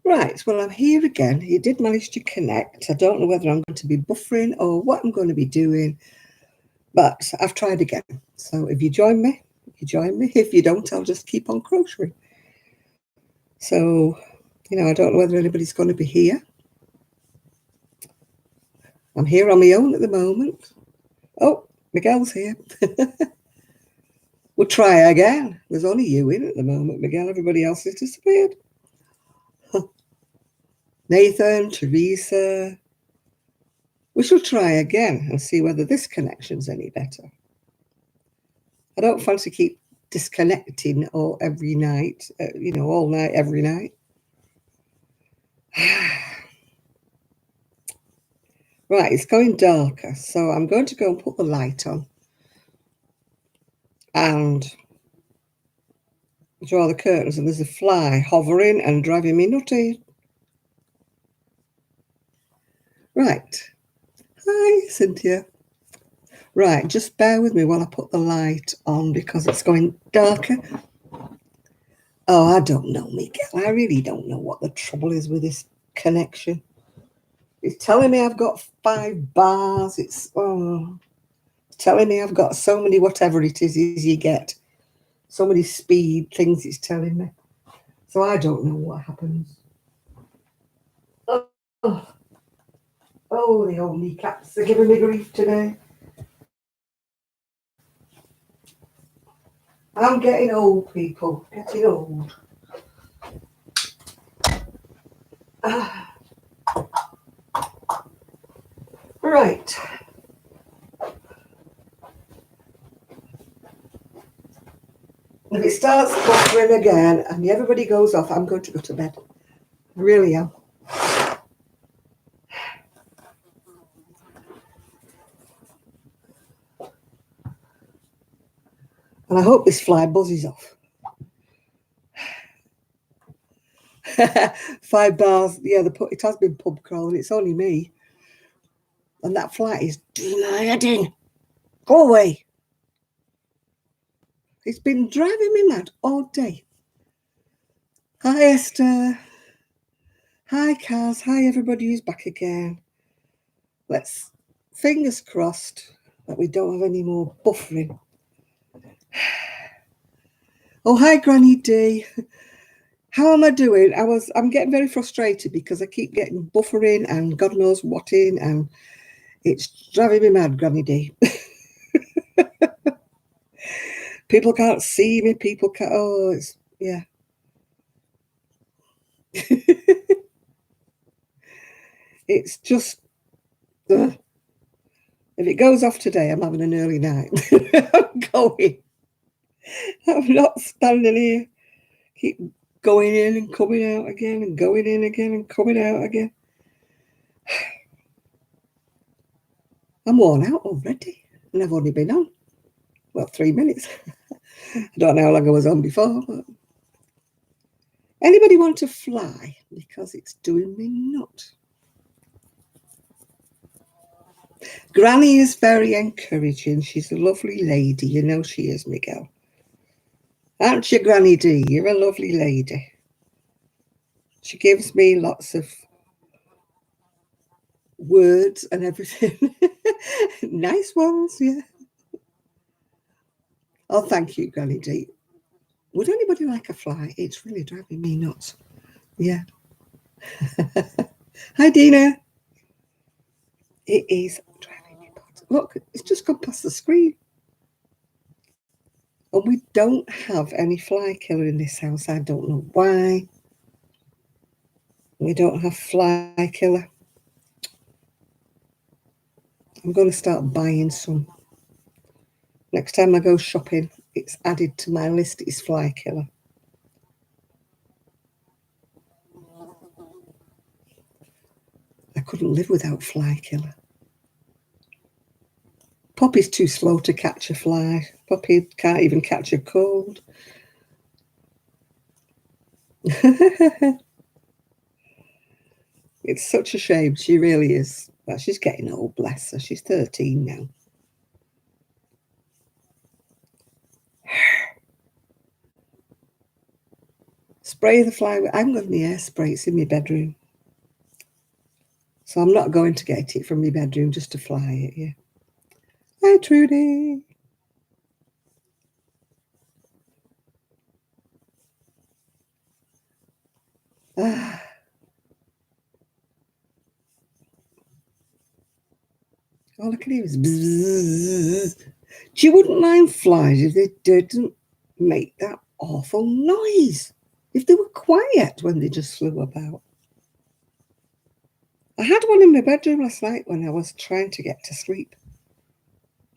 Right, well, I'm here again. You did manage to connect. I don't know whether I'm going to be buffering or what I'm going to be doing, but I've tried again. So if you join me, you join me. If you don't, I'll just keep on crocheting. So, I don't know whether anybody's going to be here. I'm here on my own at the moment. Oh, Miguel's here. We'll try again. There's only you in at the moment, Miguel. Everybody else has disappeared. Nathan, Teresa. We shall try again and see whether this connection's any better. I don't fancy keep disconnecting all every night, all night, every night. Right, it's going darker, so I'm going to go and put the light on and draw the curtains, and there's a fly hovering and driving me nutty. Right. Hi, Cynthia. Right, just bear with me while I put the light on because it's going darker. Oh, I don't know, Miguel. I really don't know what the trouble is with this connection. It's telling me I've got 5 bars. It's telling me I've got so many whatever it is you get. So many speed things it's telling me. So I don't know what happens. Oh, the old kneecaps are giving me grief today. I'm getting old, people. Getting old. Right. If it starts buffering again and everybody goes off, I'm going to go to bed. I really am. And I hope this fly buzzes off. 5 bars. Yeah, it has been pub crawling. It's only me. And that fly is doing my head in. Go away. It's been driving me mad all day. Hi, Esther. Hi, Kaz. Hi, everybody who's back again. Let's, fingers crossed, that we don't have any more buffering. Oh, hi, Granny D. How am I doing? I'm getting very frustrated because I keep getting buffering and God knows what in, and it's driving me mad, Granny D. People can't see me. People can't. Oh, yeah. It's just. If it goes off today, I'm having an early night. I'm going. I'm not standing here. Keep going in and coming out again and going in again and coming out again. I'm worn out already, and I've only been on, 3 minutes. I don't know how long I was on before, but anybody want to fly? Because it's doing me nuts. Granny is very encouraging. She's a lovely lady. You know she is, Miguel. Aren't you, Granny D? You're a lovely lady. She gives me lots of words and everything. Nice ones, yeah. Oh, thank you, Granny D. Would anybody like a fly? It's really driving me nuts. Yeah. Hi, Dina. It is driving me nuts. Look, it's just gone past the screen. And we don't have any fly killer in this house. I don't know why. We don't have fly killer. I'm going to start buying some. Next time I go shopping, it's added to my list is fly killer. I couldn't live without fly killer. Poppy's too slow to catch a fly. Poppy can't even catch a cold. It's such a shame. She really is. Well, she's getting old, bless her. She's 13 now. Spray the fly. I haven't got any airspray. It's in my bedroom. So I'm not going to get it from my bedroom just to fly it, yeah. Hi, Trudy. Ah. All I can hear is bzzz. She wouldn't mind flies if they didn't make that awful noise. If they were quiet when they just flew about. I had one in my bedroom last night when I was trying to get to sleep.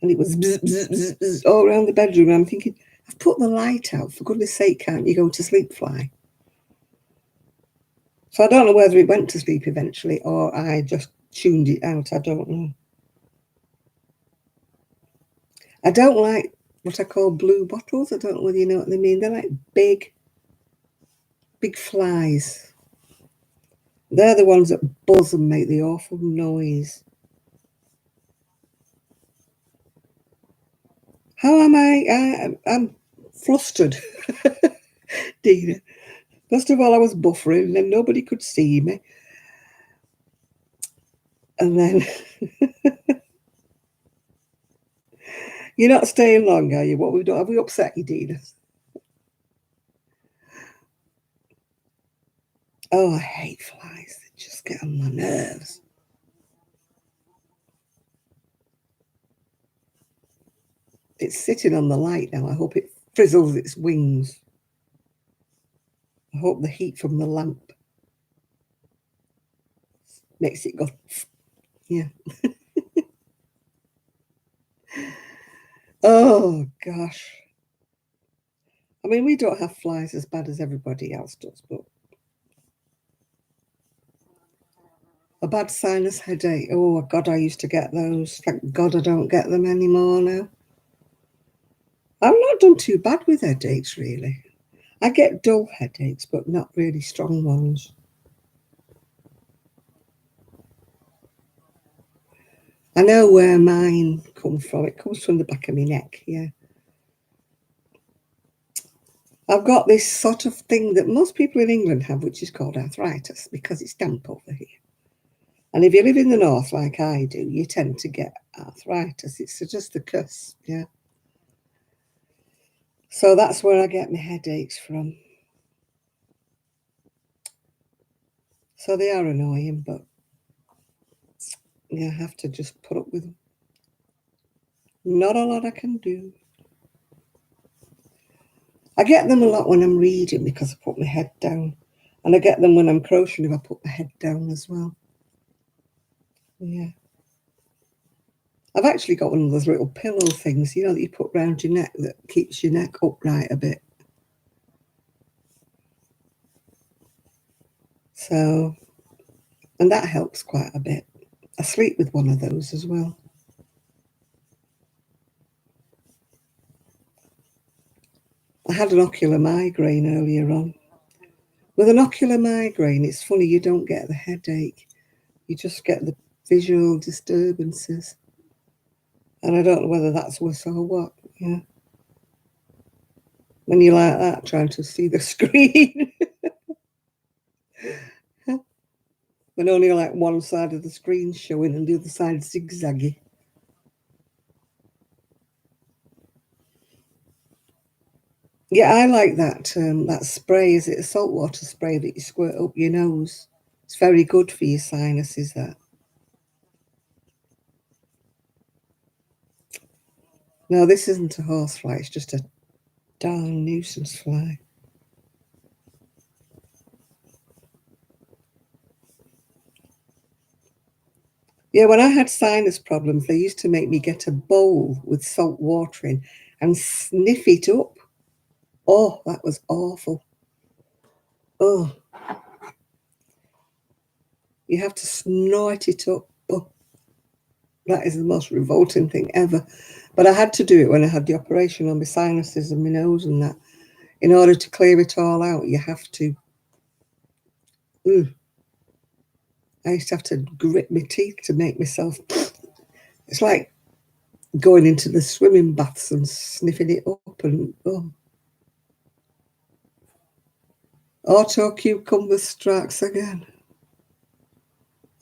And it was bzz, bzz, bzz, bzz, all around the bedroom. And I'm thinking, I've put the light out. For goodness sake, can't you go to sleep, fly? So I don't know whether it went to sleep eventually or I just tuned it out. I don't know. I don't like what I call blue bottles. I don't know whether you know what they mean. They're like big flies. They're the ones that buzz and make the awful noise. How am I? I'm flustered, Dina. First of all, I was buffering, and then nobody could see me. And then you're not staying long, are you? What we done? Have we upset you, Dina? Oh, I hate flies. They just get on my nerves. It's sitting on the light now. I hope it frizzles its wings. I hope the heat from the lamp makes it go, yeah. Oh, gosh. I mean, we don't have flies as bad as everybody else does, but a bad sinus headache. Oh, God, I used to get those. Thank God I don't get them anymore now. I've not done too bad with headaches, really. I get dull headaches, but not really strong ones. I know where mine come from. It comes from the back of my neck, yeah. I've got this sort of thing that most people in England have, which is called arthritis, because it's damp over here. And if you live in the north like I do, you tend to get arthritis. It's just a curse, yeah. So that's where I get my headaches from. So they are annoying, but yeah, I have to just put up with them. Not a lot I can do. I get them a lot when I'm reading because I put my head down. And I get them when I'm crocheting if I put my head down as well. Yeah. I've actually got one of those little pillow things, you know, that you put round your neck that keeps your neck upright a bit. So, and that helps quite a bit. I sleep with one of those as well. I had an ocular migraine earlier on. With an ocular migraine, it's funny, you don't get the headache. You just get the visual disturbances. And I don't know whether that's worse or what, yeah. When you're like that, trying to see the screen. When only like one side of the screen's showing and the other side's zigzaggy. Yeah, I like that spray. Is it a saltwater spray that you squirt up your nose? It's very good for your sinuses, that. No, this isn't a horsefly. It's just a darn nuisance fly. Yeah, when I had sinus problems, they used to make me get a bowl with salt water in and sniff it up. Oh, that was awful. Oh, you have to snort it up. Oh, that is the most revolting thing ever. But I had to do it when I had the operation on my sinuses and my nose and that. In order to clear it all out, you have to. I used to have to grit my teeth to make myself. It's like going into the swimming baths and sniffing it up and oh Auto cucumber strikes again.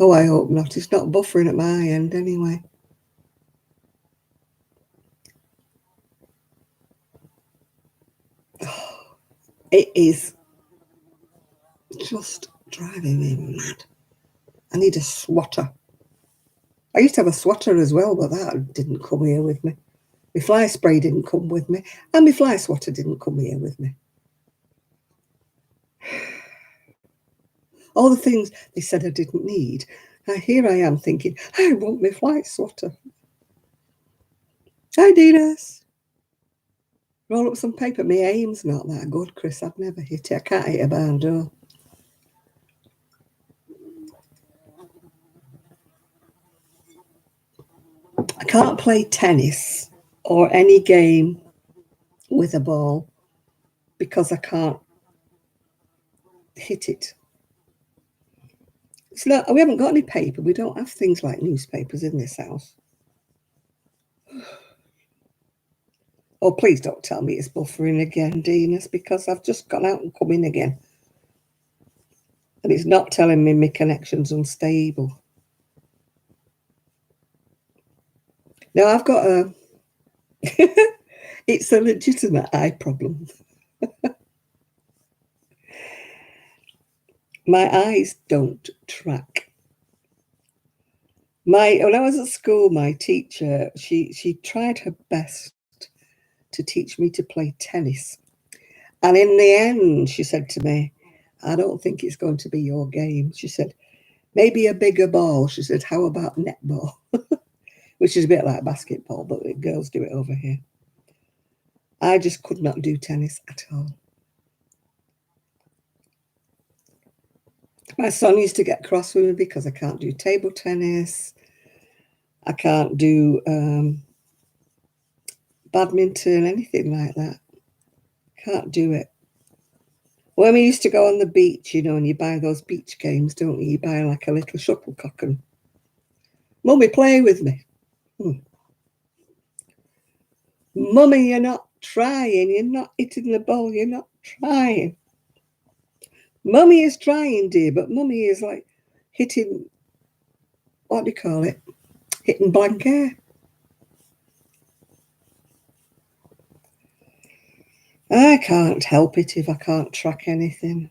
Oh, I hope not. It's not buffering at my end anyway. Oh, it is just driving me mad. I need a swatter. I used to have a swatter as well, but that didn't come here with me. My fly spray didn't come with me, and my fly swatter didn't come here with me. All the things they said I didn't need. Here I am thinking, I want my fly swatter. Hi, Dinas. Roll up some paper. My aim's not that good, Chris. I've never hit it. I can't hit a barn door. I can't play tennis or any game with a ball because I can't hit it. It's not, we haven't got any paper. We don't have things like newspapers in this house. Oh, please don't tell me it's buffering again, Dinas, because I've just gone out and come in again. And it's not telling me my connection's unstable. Now, I've got a... it's a legitimate eye problem. My eyes don't track. When I was at school, my teacher, she tried her best to teach me to play tennis. And in the end, she said to me, I don't think it's going to be your game. She said, maybe a bigger ball. She said, how about netball? Which is a bit like basketball, but the girls do it over here. I just could not do tennis at all. My son used to get cross with me because I can't do table tennis. I can't do badminton, anything like that. Can't do it. When we used to go on the beach, you know, and you buy those beach games, don't you? You buy like a little shuttlecock and Mummy, play with me. Mummy, you're not trying. You're not hitting the ball. You're not trying. Mummy is trying, dear, but Mummy is like hitting, what do you call it? Hitting blank air. I can't help it if I can't track anything.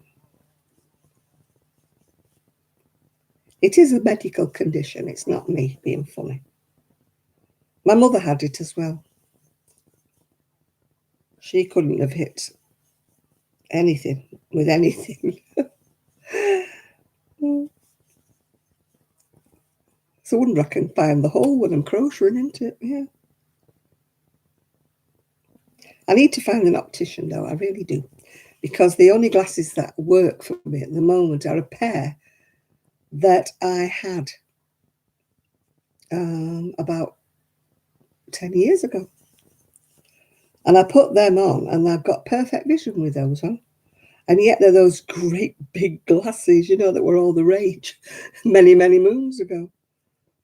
It is a medical condition. It's not me being funny. My mother had it as well. She couldn't have hit anything with anything. It's a wonder I can find the hole when I'm crocheting, isn't it? Yeah. I need to find an optician, though. I really do. Because the only glasses that work for me at the moment are a pair that I had about 10 years ago. And I put them on, and I've got perfect vision with those on. And yet they're those great big glasses, you know, that were all the rage many, many moons ago.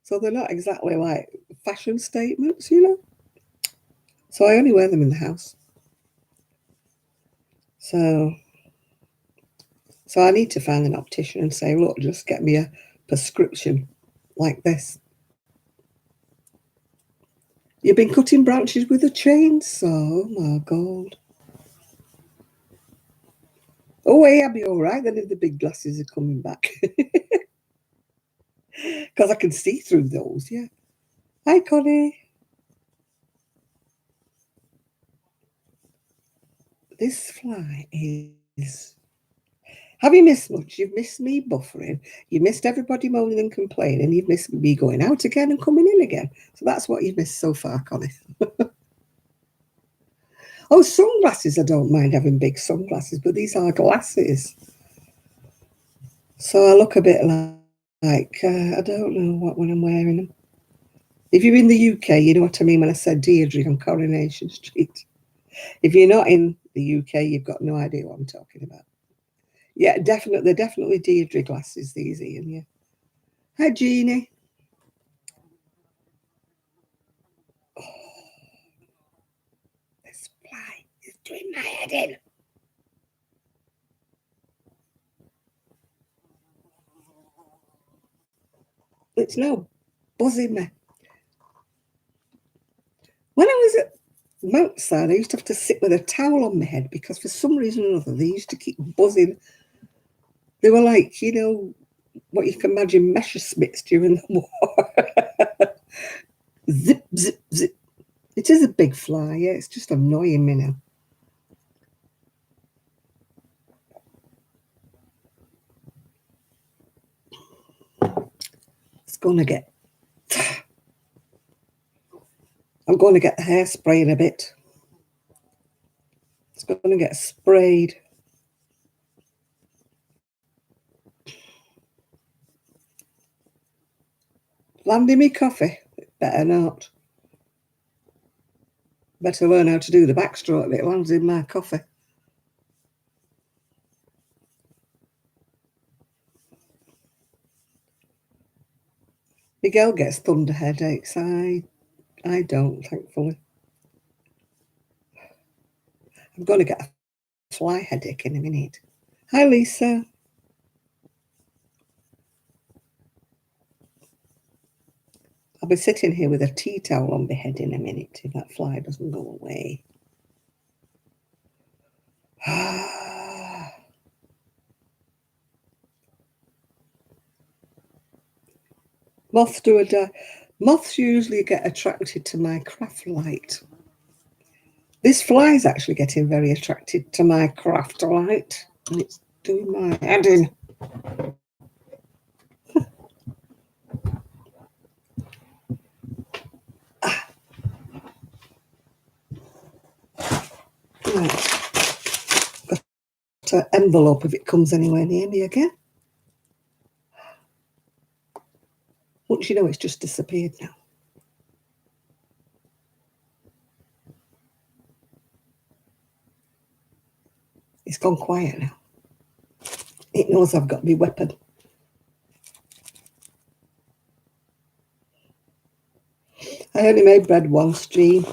So they're not exactly like fashion statements, you know. So I only wear them in the house. So I need to find an optician and say, look, just get me a prescription like this. You've been cutting branches with a chainsaw? Oh, my God. Oh, hey, I'll be all right then if the big glasses are coming back. Because I can see through those, yeah. Hi, Connie. This fly is... Have you missed much? You've missed me buffering. You missed everybody moaning and complaining. You've missed me going out again and coming in again. So that's what you've missed so far, Connie. Oh, sunglasses. I don't mind having big sunglasses, but these are glasses. So I look a bit like I don't know what when I'm wearing them. If you're in the UK, you know what I mean when I said Deirdre on Coronation Street. If you're not in the UK, you've got no idea what I'm talking about. Yeah, definitely. They're definitely Deirdre glasses, these, Ian, yeah. Hi, Jeannie. Oh, this fly is doing my head in. It's now buzzing me. When I was at Mountdside, I used to have to sit with a towel on my head because for some reason or other, they used to keep buzzing. They were like, you know, what you can imagine Messerschmitts during the war. Zip, zip, zip. It is a big fly, yeah. It's just annoying me now. It's going to get... I'm going to get the hairspray in a bit. It's going to get sprayed. Landing me coffee? Better not. Better learn how to do the backstroke if it lands in my coffee. Miguel gets thunder headaches. I don't, thankfully. I'm going to get a fly headache in a minute. Hi, Lisa. I'll be sitting here with a tea towel on my head in a minute if that fly doesn't go away. Moths usually get attracted to my craft light. This fly is actually getting very attracted to my craft light, and it's doing my head in. Right. Got an envelope if it comes anywhere near me again. Once you know, it's just disappeared now. It's gone quiet now. It knows I've got my weapon. I only made bread once, Jeannie.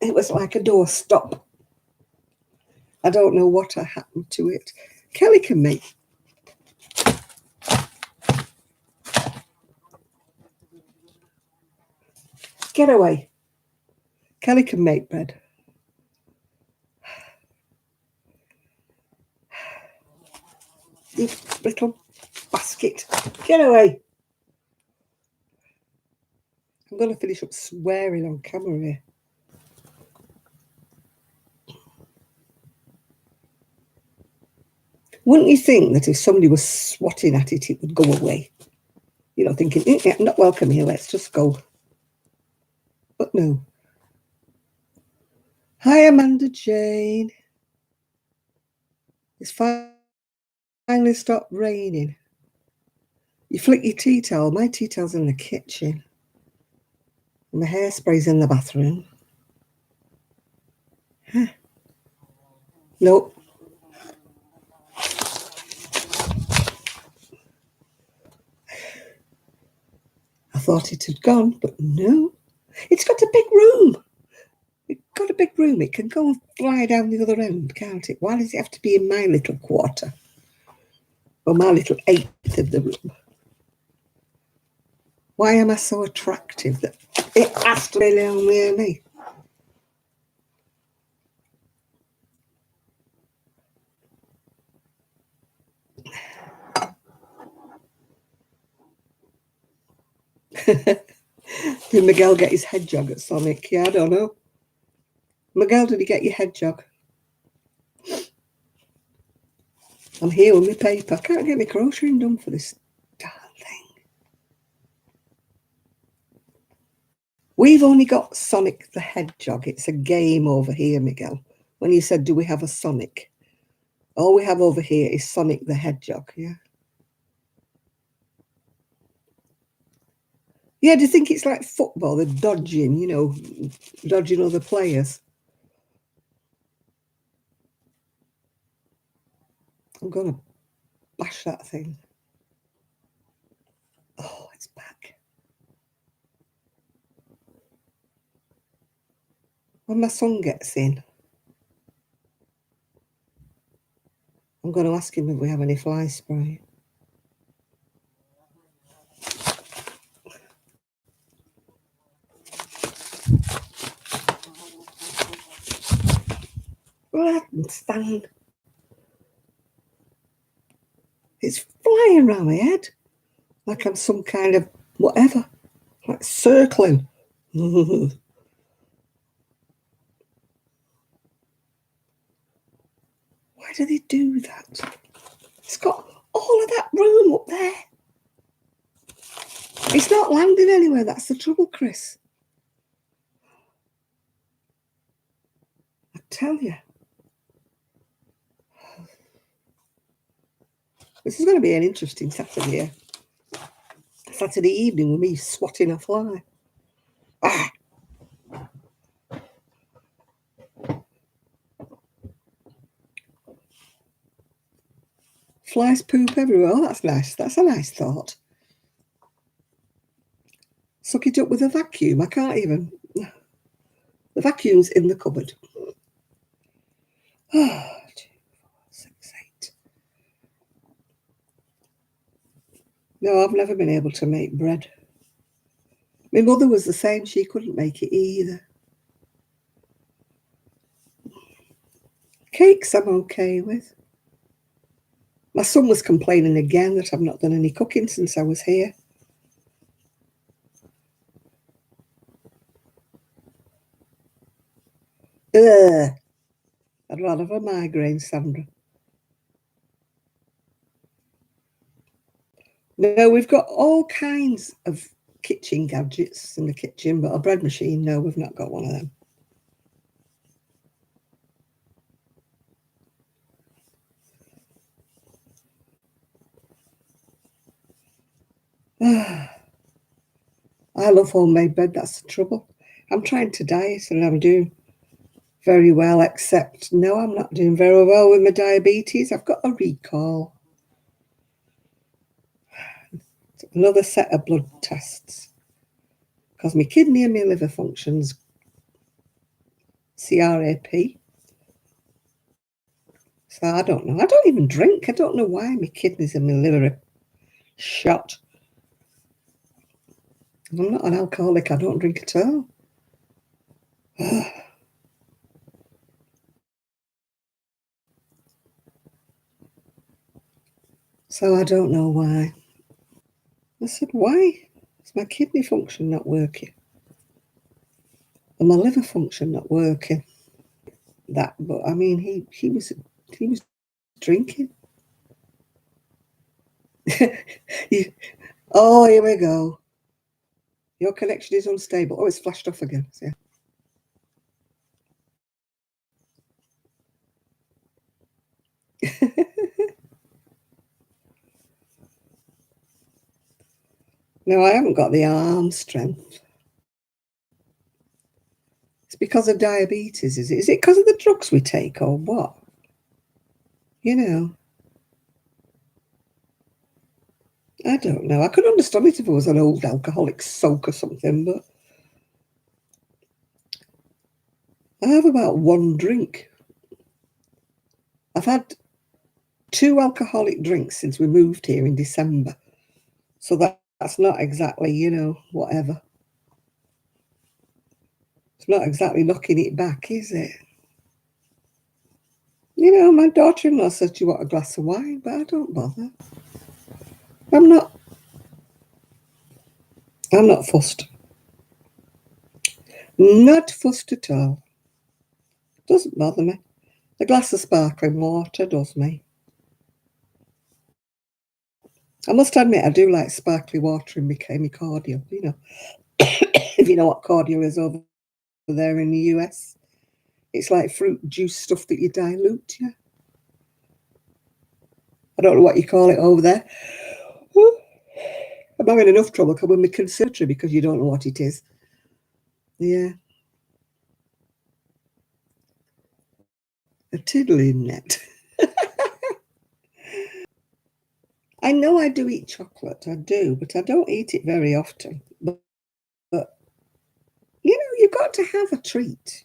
It was like a doorstop. I don't know what happened to it. Kelly can make. Get away. Kelly can make bread. You little basket. Get away. I'm going to finish up swearing on camera here. Wouldn't you think that if somebody was swatting at it, it would go away? You know, thinking, I'm not welcome here, let's just go. But no. Hi, Amanda Jane. It's finally stopped raining. You flick your tea towel. My tea towel's in the kitchen. And my hairspray's in the bathroom. Huh. Nope. I thought it had gone, but no. It's got a big room. It's got a big room. It can go and fly down the other end, can't it? Why does it have to be in my little quarter? Or my little eighth of the room? Why am I so attractive that it has to be down near me? Did Miguel get his head jog at Sonic? Yeah, I don't know. Miguel, did he get your head jog? I'm here with my paper. I can't get my crocheting done for this darn thing. We've only got Sonic the Hedgehog. It's a game over here, Miguel. When you said, do we have a Sonic? All we have over here is Sonic the Hedgehog, yeah? Yeah, do you think it's like football? They're dodging, you know, dodging other players. I'm going to bash that thing. Oh, it's back. When my son gets in, I'm going to ask him if we have any fly spray. I can stand. It's flying around my head like I'm some kind of whatever, like circling. Why do they do that? It's got all of that room up there. It's not landing anywhere. That's the trouble, Chris. I tell you. This is going to be an interesting Saturday. Saturday evening with me swatting a fly. Ah! Flies poop everywhere. Oh, that's nice. That's a nice thought. Suck it up with a vacuum. I can't even. The vacuum's in the cupboard. Oh, 2, 4, 6, 8. No, I've never been able to make bread. My mother was the same. She couldn't make it either. Cakes I'm okay with. My son was complaining again that I've not done any cooking since I was here. Ugh. I'd rather have a migraine, Sandra. No, we've got all kinds of kitchen gadgets in the kitchen, but a bread machine, no, we've not got one of them. I love homemade bread, that's the trouble. I'm trying to diet and I'm doing very well, except no, I'm not doing very well with my diabetes. I've got a recall. Another set of blood tests. Because my kidney and my liver functions CRAP. So I don't know. I don't even drink. I don't know why my kidneys and my liver are shot. I'm not an alcoholic. I don't drink at all. So I don't know why. I said, why? Is my kidney function not working? And my liver function not working? That, but I mean, he was drinking. Oh, here we go. Your connection is unstable. Oh, it's flashed off again. Yeah. No, I haven't got the arm strength. It's because of diabetes, is it? Is it because of the drugs we take or what? You know, I don't know. I could understand it if it was an old alcoholic soak or something, but I have about one drink. I've had 2 alcoholic drinks since we moved here in December. So that's not exactly, you know, whatever. It's not exactly knocking it back, is it? You know, my daughter-in-law said, "You want a glass of wine?" But I don't bother. I'm not fussed. Not fussed at all. Doesn't bother me. A glass of sparkling water does me. I must admit, I do like sparkling water in my cordial, you know. If you know what cordial is over there in the US. It's like fruit juice stuff that you dilute, yeah. I don't know what you call it over there. I'm having enough trouble coming with conservatory because you don't know what it is. Yeah. A tiddling net. I know I do eat chocolate, I do, but I don't eat it very often. But you know, you've got to have a treat.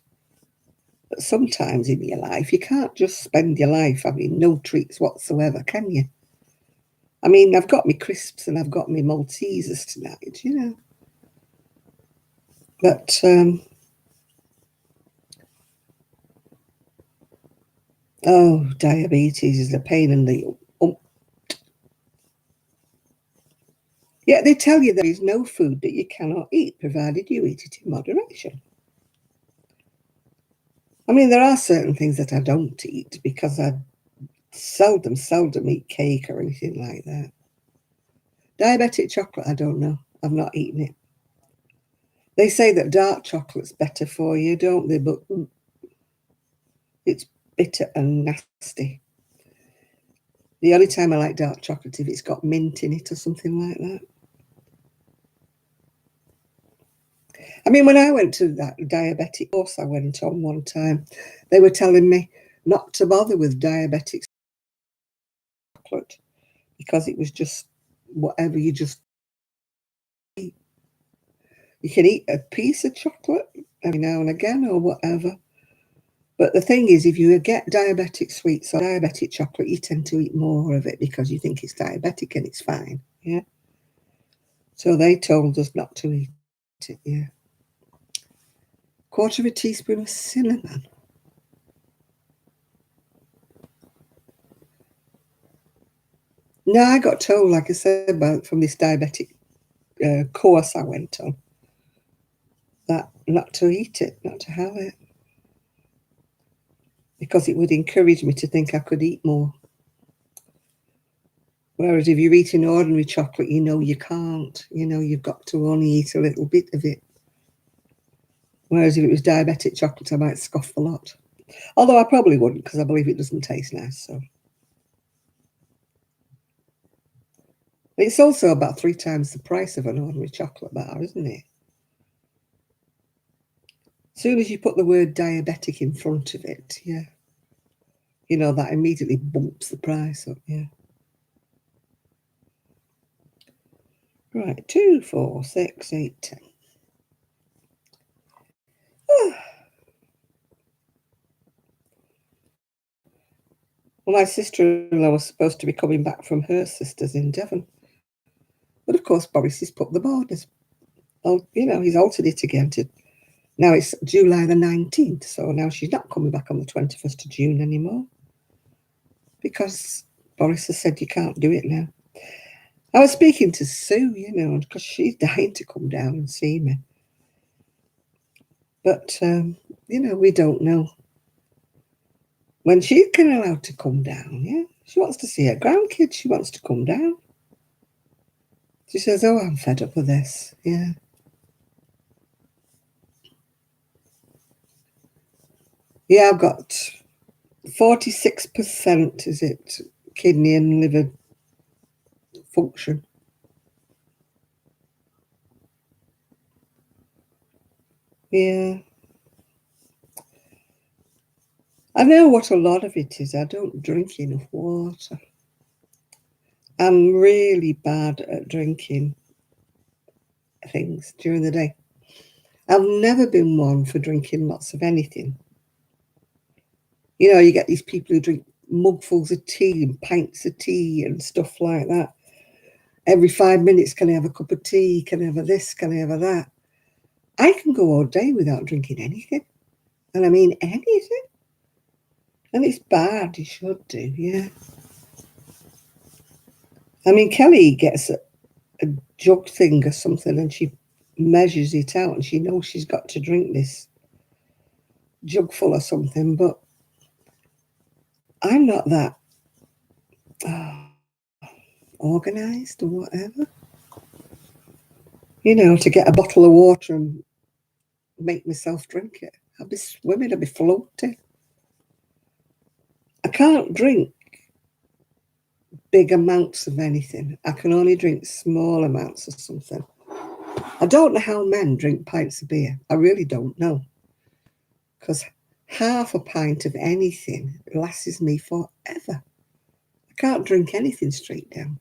But sometimes in your life, you can't just spend your life having no treats whatsoever, can you? I mean, I've got me crisps and I've got me Maltesers tonight, you know. But Oh, diabetes is a pain in the... Yet they tell you there is no food that you cannot eat, provided you eat it in moderation. I mean, there are certain things that I don't eat because I seldom eat cake or anything like that. Diabetic chocolate, I don't know. I've not eaten it. They say that dark chocolate's better for you, don't they? But it's bitter and nasty. The only time I like dark chocolate is if it's got mint in it or something like that. I mean, when I went to that diabetic course I went on one time, they were telling me not to bother with diabetic chocolate because it was just whatever you just eat. You can eat a piece of chocolate every now and again or whatever. But the thing is, if you get diabetic sweets or diabetic chocolate, you tend to eat more of it because you think it's diabetic and it's fine. Yeah. So they told us not to eat it. Yeah. Quarter of a teaspoon of cinnamon. No, I got told, like I said, about from this diabetic course I went on, that not to eat it, not to have it, because it would encourage me to think I could eat more. Whereas if you're eating ordinary chocolate, you know you can't. You know you've got to only eat a little bit of it. Whereas if it was diabetic chocolate, I might scoff a lot. Although I probably wouldn't, because I believe it doesn't taste nice. So it's also about 3 times the price of an ordinary chocolate bar, isn't it? As soon as you put the word diabetic in front of it, yeah, you know, that immediately bumps the price up, yeah. Right, 2, 4, 6, 8, 10. Well, my sister-in-law was supposed to be coming back from her sister's in Devon. But of course, Boris has put the borders. Oh, you know, he's altered it again to now it's July the 19th. So now she's not coming back on the 21st of June anymore because Boris has said you can't do it now. I was speaking to Sue, you know, because she's dying to come down and see me. But, you know, we don't know when she's allowed to come down, yeah? She wants to see her grandkids. She wants to come down. She says, oh, I'm fed up with this, yeah. Yeah, I've got 46%, is it, kidney and liver function. Yeah. I know what a lot of it is. I don't drink enough water. I'm really bad at drinking things during the day. I've never been one for drinking lots of anything. You know, you get these people who drink mugfuls of tea and pints of tea and stuff like that. Every 5 minutes, can I have a cup of tea? Can I have a this? Can I have a that? I can go all day without drinking anything. And I mean anything. And it's bad. You should do, yeah. I mean, Kelly gets a jug thing or something and she measures it out and she knows she's got to drink this jug full or something, but I'm not that organised or whatever. You know, to get a bottle of water and make myself drink it. I'll be swimming, I'll be floating. I can't drink big amounts of anything. I can only drink small amounts of something. I don't know how men drink pints of beer. I really don't know. Because half a pint of anything lasts me forever. I can't drink anything straight down.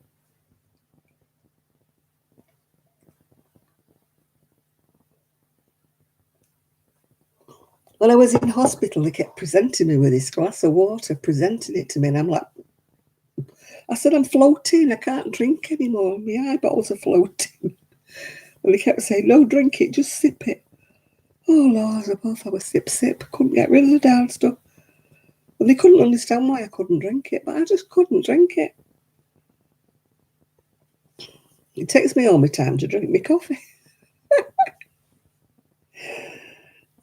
When I was in hospital, they kept presenting me with this glass of water, presenting it to me, and I'm like, I said, I'm floating, I can't drink anymore. My eyeballs are floating. And they kept saying, no, drink it, just sip it. Oh, Lord above, I was sip. Couldn't get rid of the down stuff. And they couldn't understand why I couldn't drink it, but I just couldn't drink it. It takes me all my time to drink my coffee.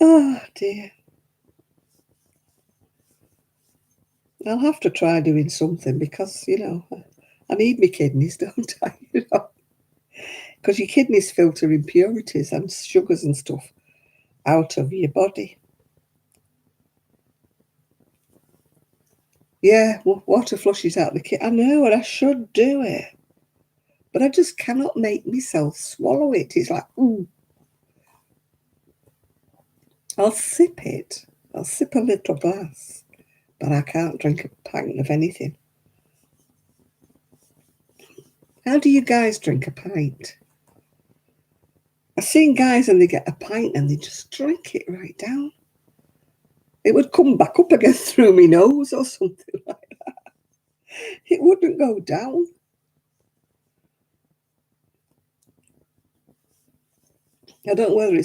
Oh dear. I'll have to try doing something because, I need my kidneys, don't I? Because your kidneys filter impurities and sugars and stuff out of your body. Yeah, water flushes out the kidney. I know, and I should do it. But I just cannot make myself swallow it. It's like, ooh. I'll sip it. I'll sip a little glass. But I can't drink a pint of anything. How do you guys drink a pint? I've seen guys and they get a pint and they just drink it right down. It would come back up again through my nose or something like that. It wouldn't go down. I don't know whether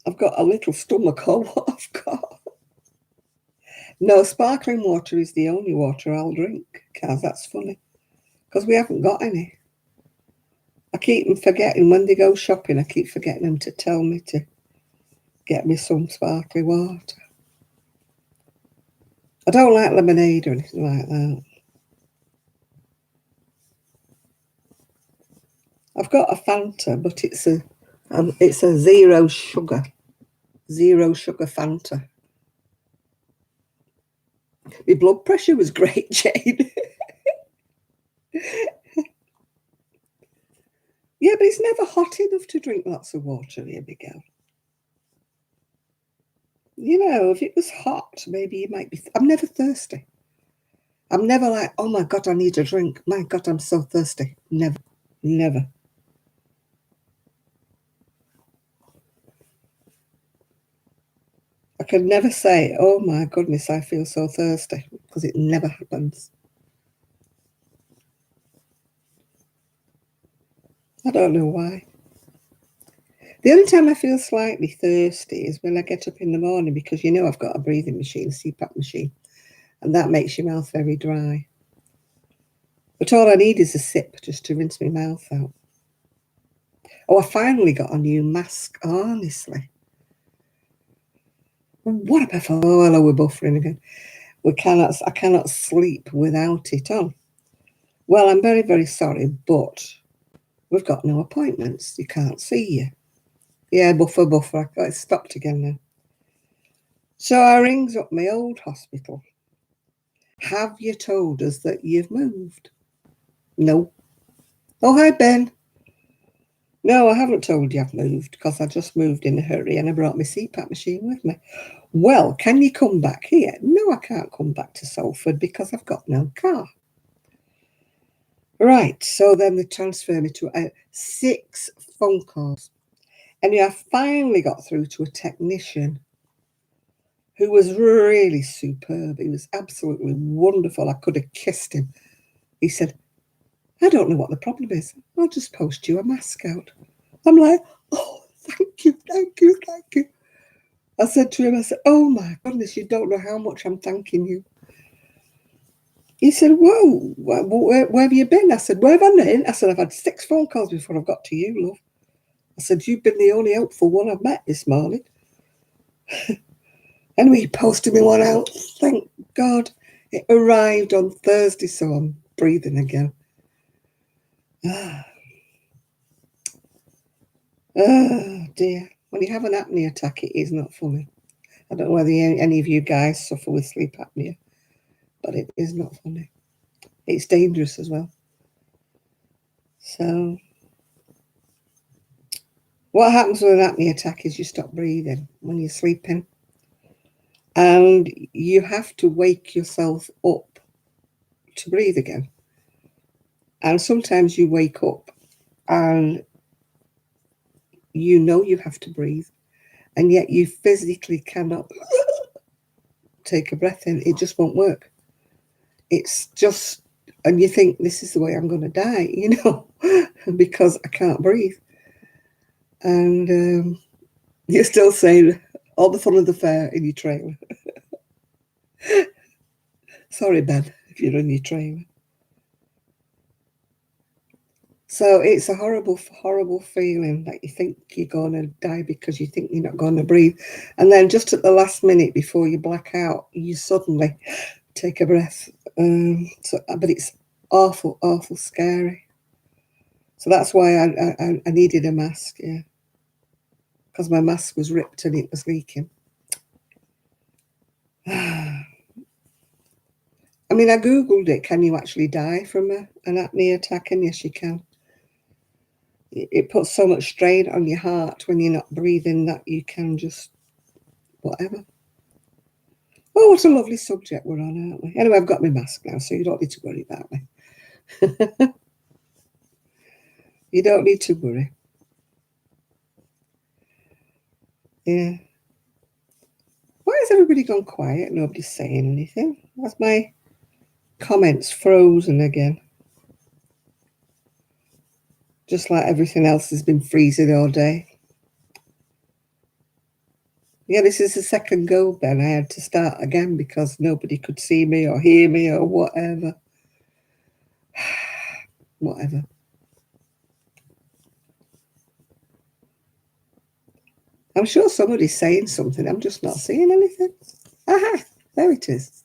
I've got a little stomach or what I've got. No, sparkling water is the only water I'll drink, Kaz. That's funny. Because we haven't got any. I keep forgetting when they go shopping, I keep forgetting them to tell me to get me some sparkling water. I don't like lemonade or anything like that. I've got a Fanta, but it's a zero sugar Fanta. My blood pressure was great, Jane. Yeah, but it's never hot enough to drink lots of water, here we go. If it was hot, maybe you might be. I'm never thirsty. I'm never like, oh my God, I need a drink. My God, I'm so thirsty. Never, never. I can never say, oh my goodness, I feel so thirsty, because it never happens. I don't know why. The only time I feel slightly thirsty is when I get up in the morning, because I've got a breathing machine, a CPAP machine, and that makes your mouth very dry. But all I need is a sip just to rinse my mouth out. Oh, I finally got a new mask, honestly. What about, oh, hello, we're buffering again. I cannot sleep without it on. Well, I'm very, very sorry, but we've got no appointments. You can't see you. Yeah, buffer. It's stopped again now. So I rings up my old hospital. Have you told us that you've moved? No. Oh, hi, Ben. No, I haven't told you I've moved, because I just moved in a hurry and I brought my CPAP machine with me. Well, can you come back here? No, I can't come back to Salford because I've got no car. Right, so then they transfer me to 6 phone calls. Anyway, I finally got through to a technician who was really superb. He was absolutely wonderful. I could have kissed him. He said, I don't know what the problem is. I'll just post you a mask out. I'm like, oh, thank you. I said to him, oh my goodness, you don't know how much I'm thanking you. He said, whoa, where have you been? I said, where have I been? I said, I've had 6 phone calls before I've got to you, love. I said, you've been the only helpful one I've met this morning. Anyway, he posted me one out. Thank God. It arrived on Thursday, so I'm breathing again. Oh, dear. When you have an apnea attack, it is not funny. I don't know whether any of you guys suffer with sleep apnea, but it is not funny. It's dangerous as well. So what happens with an apnea attack is you stop breathing when you're sleeping. And you have to wake yourself up to breathe again. And sometimes you wake up and you have to breathe, and yet you physically cannot take a breath in. It just won't work. It's just, and you think, this is the way I'm going to die, because I can't breathe. And you're still saying all the fun of the fair in your trailer. Sorry, Ben, if you're in your trailer. So it's a horrible, horrible feeling that you think you're going to die because you think you're not going to breathe. And then just at the last minute before you black out, you suddenly take a breath. But it's awful, awful scary. So that's why I needed a mask, yeah. Because my mask was ripped and it was leaking. I mean, I Googled it. Can you actually die from an apnea attack? And yes, you can. It puts so much strain on your heart when you're not breathing that you can just whatever. Oh, what a lovely subject we're on, aren't we? Anyway, I've got my mask now, so you don't need to worry about me. You don't need to worry. Yeah. Why has everybody gone quiet? Nobody's saying anything. That's my comments frozen again. Just like everything else has been freezing all day. Yeah, this is the second go, Ben. I had to start again because nobody could see me or hear me or whatever. Whatever. I'm sure somebody's saying something. I'm just not seeing anything. Aha, there it is.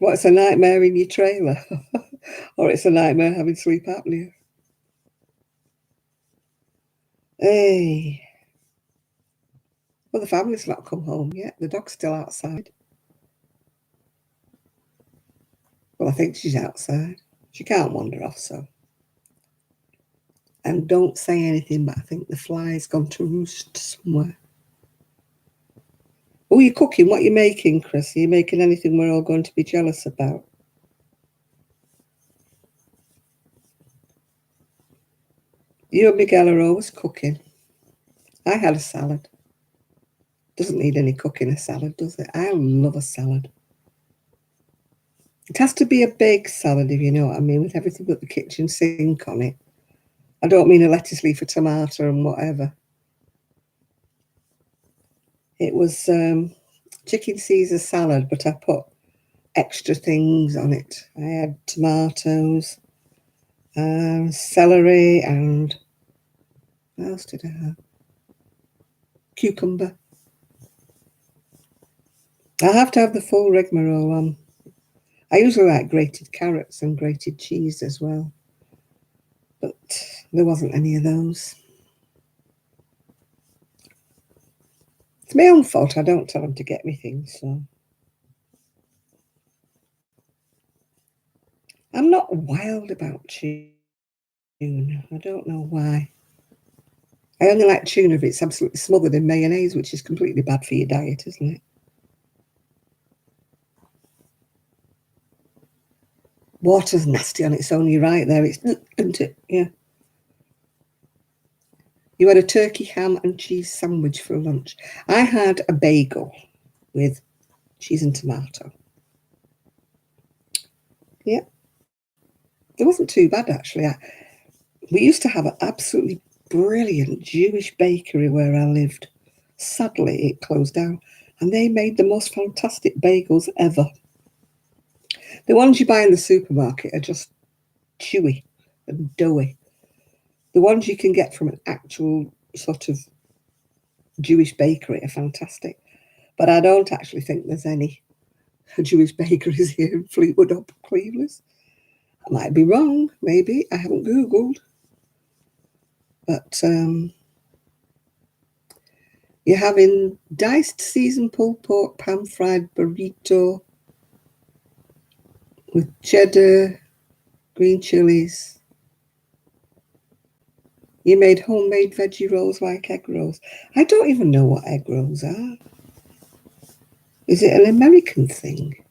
What, it's a nightmare in your trailer? Or it's a nightmare having sleep apnea? Hey. Well, the family's not come home yet. The dog's still outside. Well, I think she's outside. She can't wander off, so. And don't say anything, but I think the fly's gone to roost somewhere. Oh, you're cooking. What are you making, Chris? Are you making anything we're all going to be jealous about? You and Miguel are always cooking. I had a salad. Doesn't need any cooking, a salad, does it? I love a salad. It has to be a baked salad, if you know what I mean, with everything but the kitchen sink on it. I don't mean a lettuce leaf, a tomato and whatever. It was chicken Caesar salad, but I put extra things on it. I had tomatoes, celery, and what else did I have? Cucumber. I have to have the full rigmarole on. I usually like grated carrots and grated cheese as well, but there wasn't any of those. It's my own fault. I don't tell them to get me things, so. I'm not wild about tuna. I don't know why. I only like tuna if it's absolutely smothered in mayonnaise, which is completely bad for your diet, isn't it? Water's nasty on its own. You're right there. Isn't it? Yeah. You had a turkey, ham, and cheese sandwich for lunch. I had a bagel with cheese and tomato. Yeah. It wasn't too bad, actually. We used to have an absolutely brilliant Jewish bakery where I lived. Sadly, it closed down. And they made the most fantastic bagels ever. The ones you buy in the supermarket are just chewy and doughy. The ones you can get from an actual sort of Jewish bakery are fantastic. But I don't actually think there's any Jewish bakeries here in Fleetwood or Cleveland. I might be wrong, maybe. I haven't Googled. But you're having diced seasoned pulled pork pan-fried burrito with cheddar, green chilies. You made homemade veggie rolls like egg rolls. I don't even know what egg rolls are. Is it an American thing?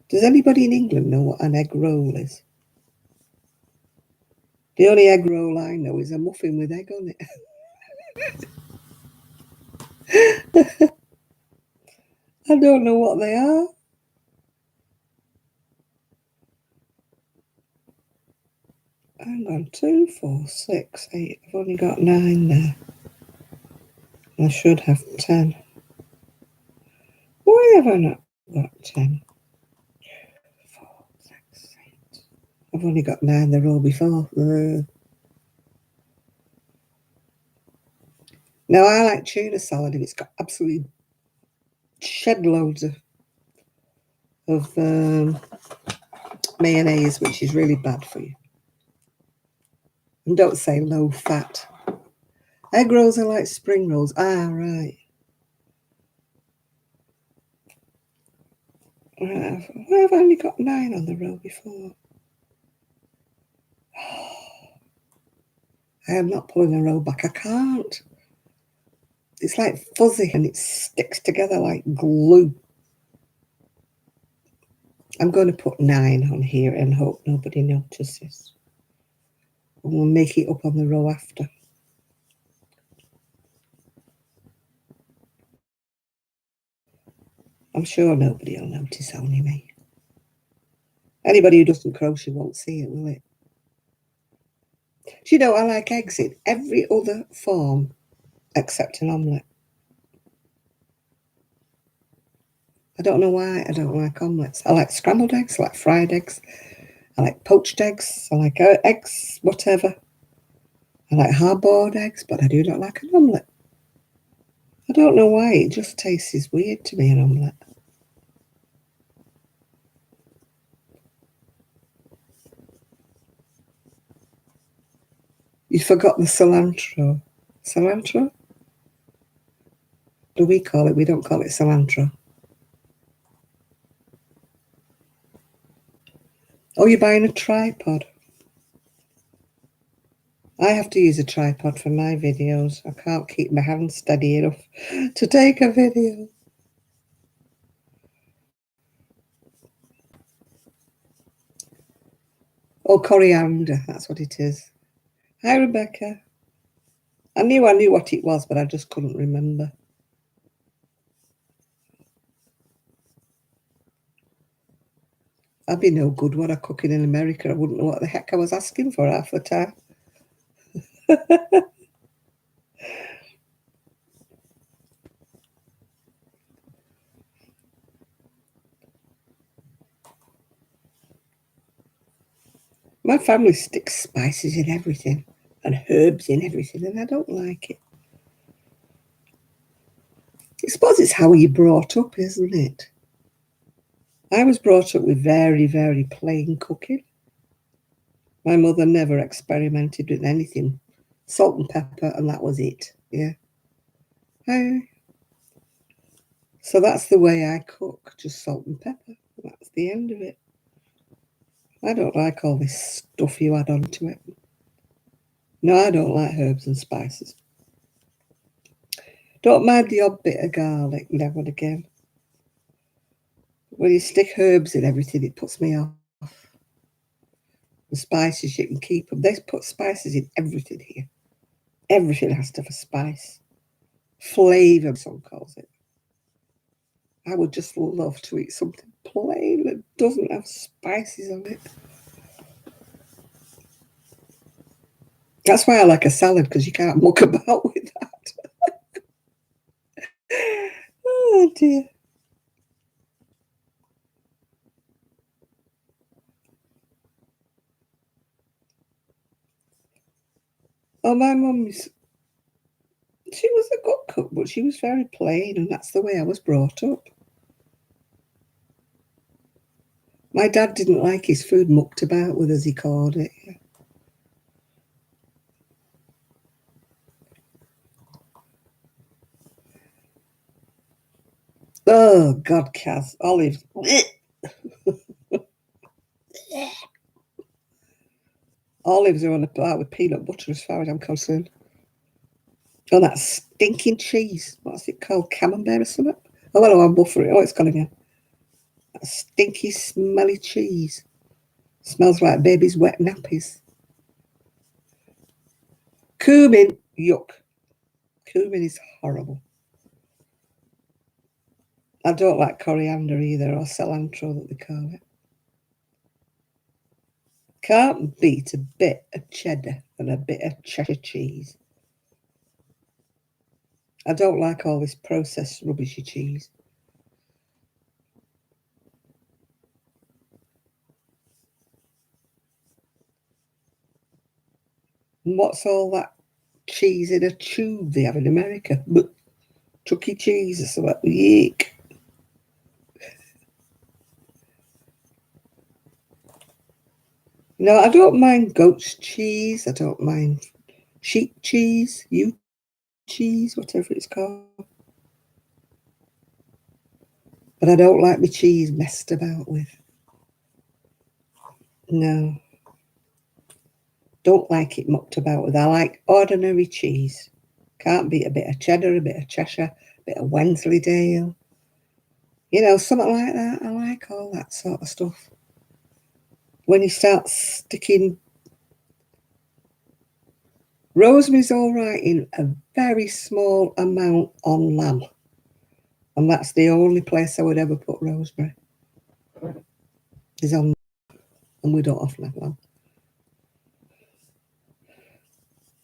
Does anybody in England know what an egg roll is? The only egg roll I know is a muffin with egg on it. I don't know what they are. hang on, 2, 4, 6, 8. I've only got 9 there. I should have 10. Why have I not got 10? 4, 6, 8. I've only got 9 the row before. Now, I like tuna salad if it's got absolutely shed loads of mayonnaise, which is really bad for you. And don't say low fat. Egg rolls are like spring rolls. Ah, right. Why have I only got 9 on the row before? I am not pulling a row back. I can't. It's like fuzzy and it sticks together like glue. I'm going to put 9 on here and hope nobody notices. And we'll make it up on the row after. I'm sure nobody will notice, only me. Anybody who doesn't crochet won't see it, will it? Do you know, I like eggs in every other form except an omelette. I don't know why I don't like omelettes. I like scrambled eggs, I like fried eggs, I like poached eggs, I like eggs, whatever. I like hard-boiled eggs, but I do not like an omelette. I don't know why, it just tastes weird to me, an omelette. You forgot the cilantro. Cilantro? Do we call it? We don't call it cilantro. Oh, you're buying a tripod? I have to use a tripod for my videos. I can't keep my hands steady enough to take a video. Oh, coriander, that's what it is. Hi, Rebecca. I knew what it was, but I just couldn't remember. I'd be no good when I cooking in America. I wouldn't know what the heck I was asking for half the time. My family sticks spices in everything and herbs in everything, and I don't like it. I suppose it's how you're brought up, isn't it? I was brought up with very, very plain cooking. My mother never experimented with anything. Salt and pepper, and that was it. Yeah. So that's the way I cook, just salt and pepper. That's the end of it. I don't like all this stuff you add onto it. No, I don't like herbs and spices. Don't mind the odd bit of garlic now and again. When you stick herbs in everything, it puts me off. The spices, you can keep them. They put spices in everything here. Everything has to have a spice. Flavour, some calls it. I would just love to eat something plain that doesn't have spices on it. That's why I like a salad, because you can't muck about with that. Oh dear. Oh, my mum's, she was a good cook, but she was very plain, and that's the way I was brought up. My dad didn't like his food mucked about with, as he called it. Oh, God, Kaz. Olives. Olives are on a plate with peanut butter, as far as I'm concerned. Oh, that stinking cheese. What's it called? Camembert or something? Oh, hello, I'm buffering. Oh, it's gone again. That stinky, smelly cheese. Smells like baby's wet nappies. Cumin. Yuck. Cumin is horrible. I don't like coriander either, or cilantro that they call it. Can't beat a bit of cheddar and a bit of Cheshire cheese. I don't like all this processed rubbishy cheese. And what's all that cheese in a tube they have in America? But Chuck E. Cheese or something. Yeek. No, I don't mind goat's cheese. I don't mind sheep cheese, ewe cheese, whatever it's called. But I don't like my cheese messed about with. No. Don't like it mucked about with. I like ordinary cheese. Can't beat a bit of cheddar, a bit of Cheshire, a bit of Wensleydale. You know, something like that. I like all that sort of stuff. When you start sticking rosemary's all right in a very small amount on lamb. And that's the only place I would ever put rosemary. Is on, and we don't often have lamb.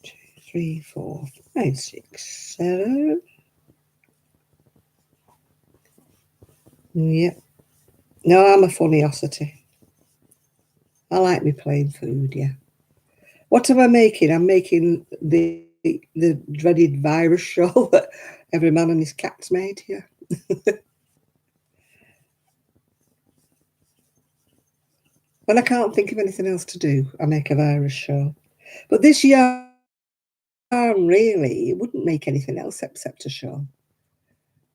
2, 3, 4, 5, 6, 7. Yep. No, I'm a funnyosity. I like me plain food, yeah. What am I making? I'm making the dreaded virus show that every man and his cat's made here. When I can't think of anything else to do, I make a virus show. But this year, really, it wouldn't make anything else except a show.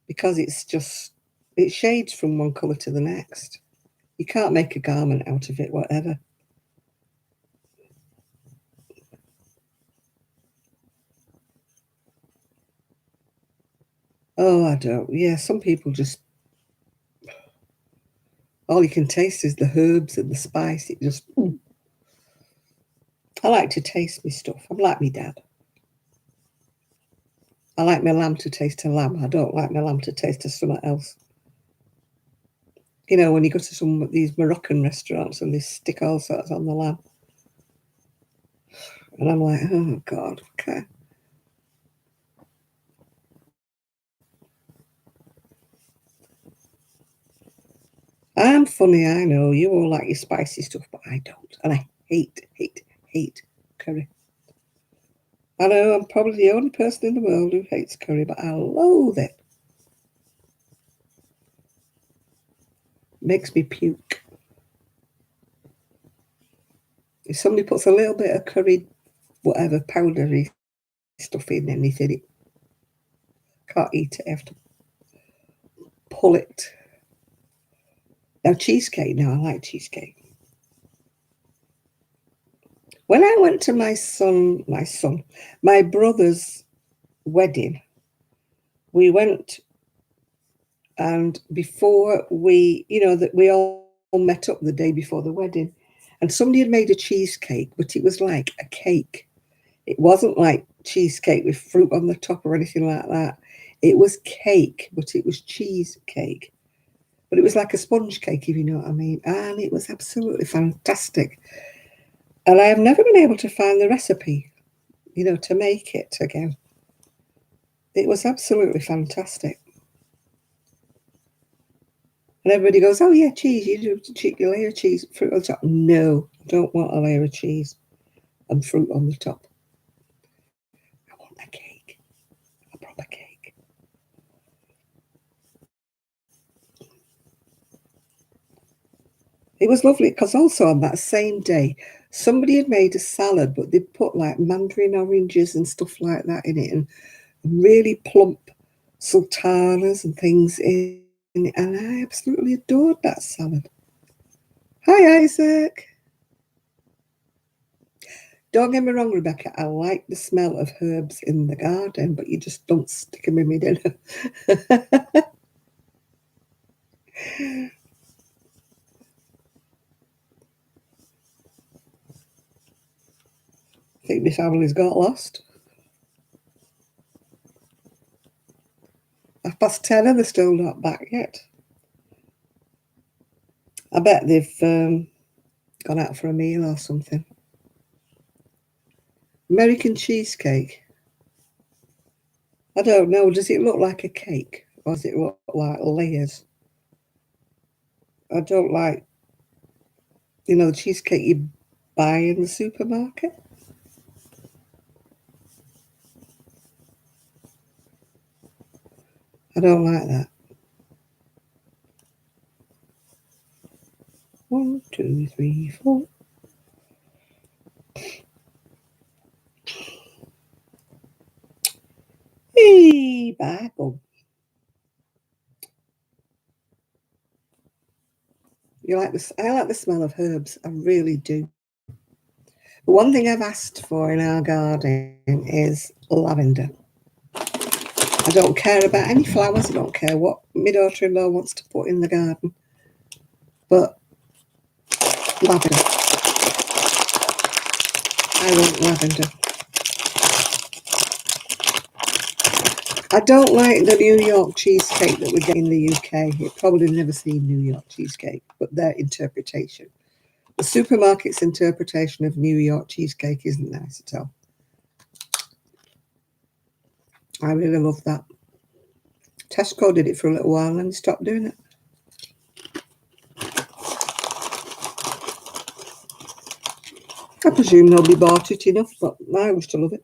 Because it shades from one colour to the next. You can't make a garment out of it, whatever. Oh, I don't. Yeah, some people just, all you can taste is the herbs and the spice. It just, I like to taste my stuff. I'm like my dad. I like my lamb to taste a lamb. I don't like my lamb to taste of something else. You know, when you go to some of these Moroccan restaurants and they stick all sorts on the lamb. And I'm like, oh, God, okay. I'm funny, I know. You all like your spicy stuff, but I don't. And I hate curry. I know I'm probably the only person in the world who hates curry, but I loathe it. Makes me puke. If somebody puts a little bit of curry, whatever, powdery stuff in anything, it can't eat it. I have to pull it. Now, cheesecake, I like cheesecake. When I went to my brother's wedding, we went, and before that we all met up the day before the wedding, and somebody had made a cheesecake, but it was like a cake. It wasn't like cheesecake with fruit on the top or anything like that. It was cake, but it was cheesecake. But it was like a sponge cake, if you know what I mean. And it was absolutely fantastic. And I have never been able to find the recipe, to make it again. It was absolutely fantastic. And everybody goes, oh, yeah, cheese. You do a layer of cheese, fruit on top. No, I don't want a layer of cheese and fruit on the top. I want a cake, a proper cake. It was lovely because also on that same day, somebody had made a salad, but they'd put like mandarin oranges and stuff like that in it, and really plump sultanas and things in it. And I absolutely adored that salad. Hi, Isaac. Don't get me wrong, Rebecca. I like the smell of herbs in the garden, but you just don't stick them in my dinner. I think my family's got lost. 10:30 and they're still not back yet. I bet they've Gone out for a meal or something. American cheesecake. I don't know. Does it look like a cake? Or does it look like layers? I don't like, the cheesecake you buy in the supermarket. I don't like that. 1, 2, 3, 4. Hey, Bible. You like this? I like the smell of herbs. I really do. But one thing I've asked for in our garden is lavender. I don't care about any flowers. I don't care what my daughter-in-law wants to put in the garden. But lavender. I want lavender. I don't like the New York cheesecake that we get in the UK. You've probably never seen New York cheesecake, but their interpretation. The supermarket's interpretation of New York cheesecake isn't nice at all. I really love that. Tesco did it for a little while and stopped doing it. I presume nobody bought it enough, but I used to love it.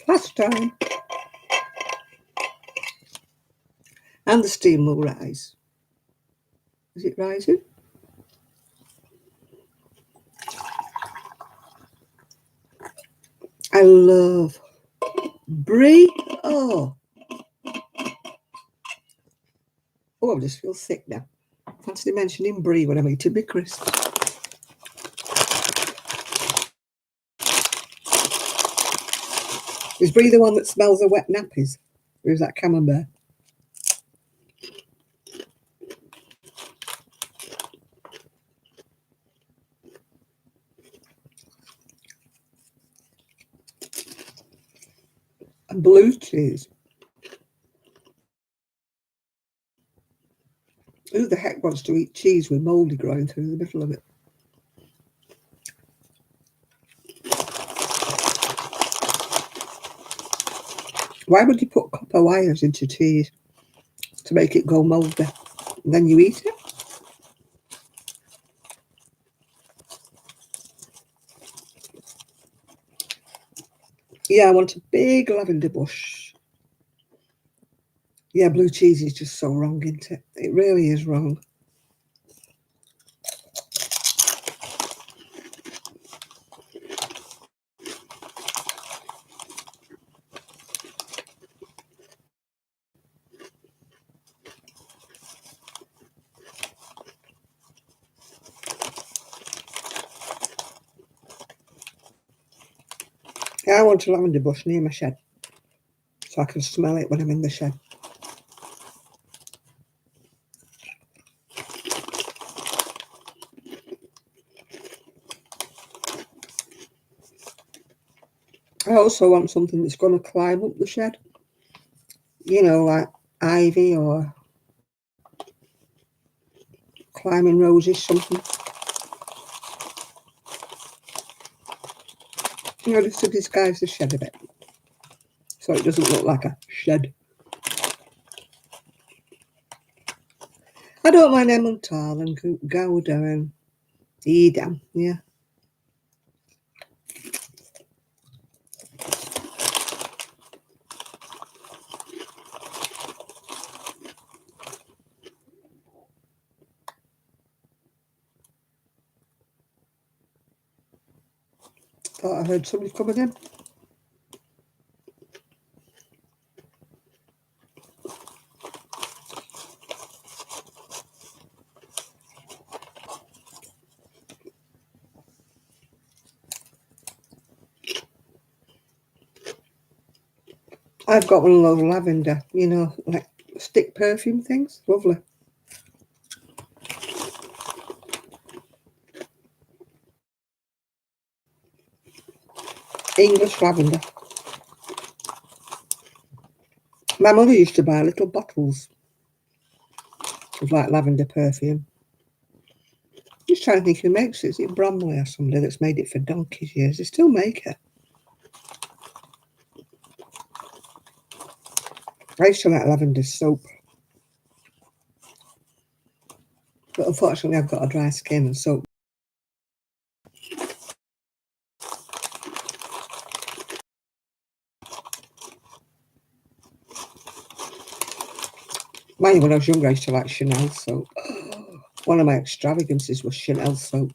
Last time. And the steam will rise. Is it rising? I love brie. Oh, I just feel sick now. Fancy mentioning brie when I'm eating my crisps. Is brie the one that smells of wet nappies? Or is that camembert? And blue cheese. Who the heck wants to eat cheese with mouldy growing through the middle of it? Why would you put copper wires into cheese to make it go mouldy? And then you eat it? Yeah, I want a big lavender bush. Yeah, blue cheese is just so wrong, isn't it? It really is wrong. Yeah, I want a lavender bush near my shed so I can smell it when I'm in the shed. I also want something that's going to climb up the shed. Like ivy or climbing roses, something. Just to disguise the shed a bit. So it doesn't look like a shed. I don't mind Emmental and Gouda and Edam, yeah. Thought I heard somebody coming in. I've got one of those lavender, like stick perfume things. Lovely. English lavender. My mother used to buy little bottles of like lavender perfume. Just trying to think who makes it. Is it Bromley or somebody that's made it for donkey's years? They still make it. I used to like lavender soap. But unfortunately, I've got a dry skin and soap. Mind you, when I was younger, I used to like Chanel soap. One of my extravagances was Chanel soap.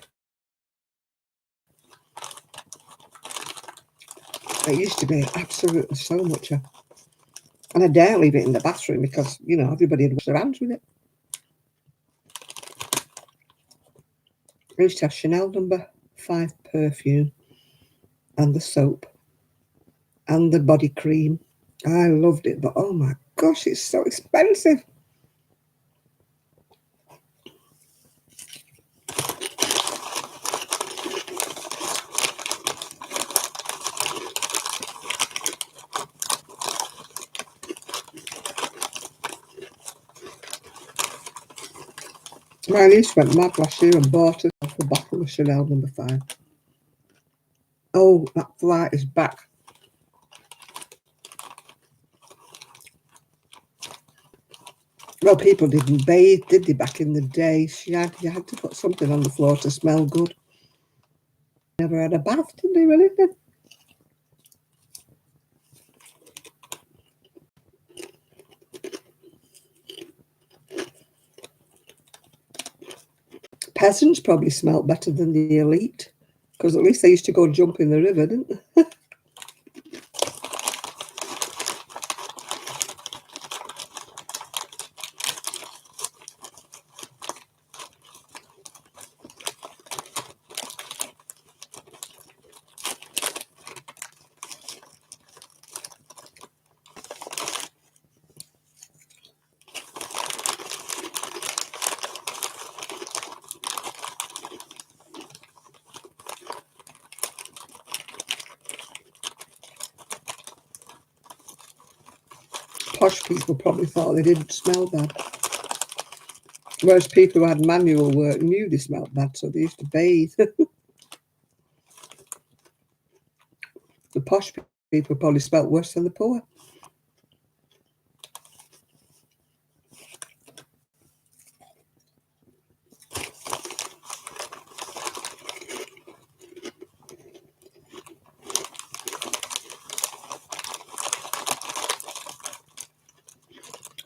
It used to be absolutely so much. And I dare leave it in the bathroom because, you know, everybody had washed their hands with it. I used to have Chanel No. 5 perfume and the soap and the body cream. I loved it, but oh my gosh, it's so expensive. My niece went mad last year and bought herself a bottle of Chanel No. 5. Oh, that flight is back. Well, people didn't bathe, did they, back in the day? You had to put something on the floor to smell good. Never had a bath, did they, or anything? Peasants probably smelt better than the elite, because at least they used to go jump in the river, didn't they? Posh people probably thought they didn't smell bad. Whereas people who had manual work knew they smelled bad, so they used to bathe. The posh people probably smelt worse than the poor.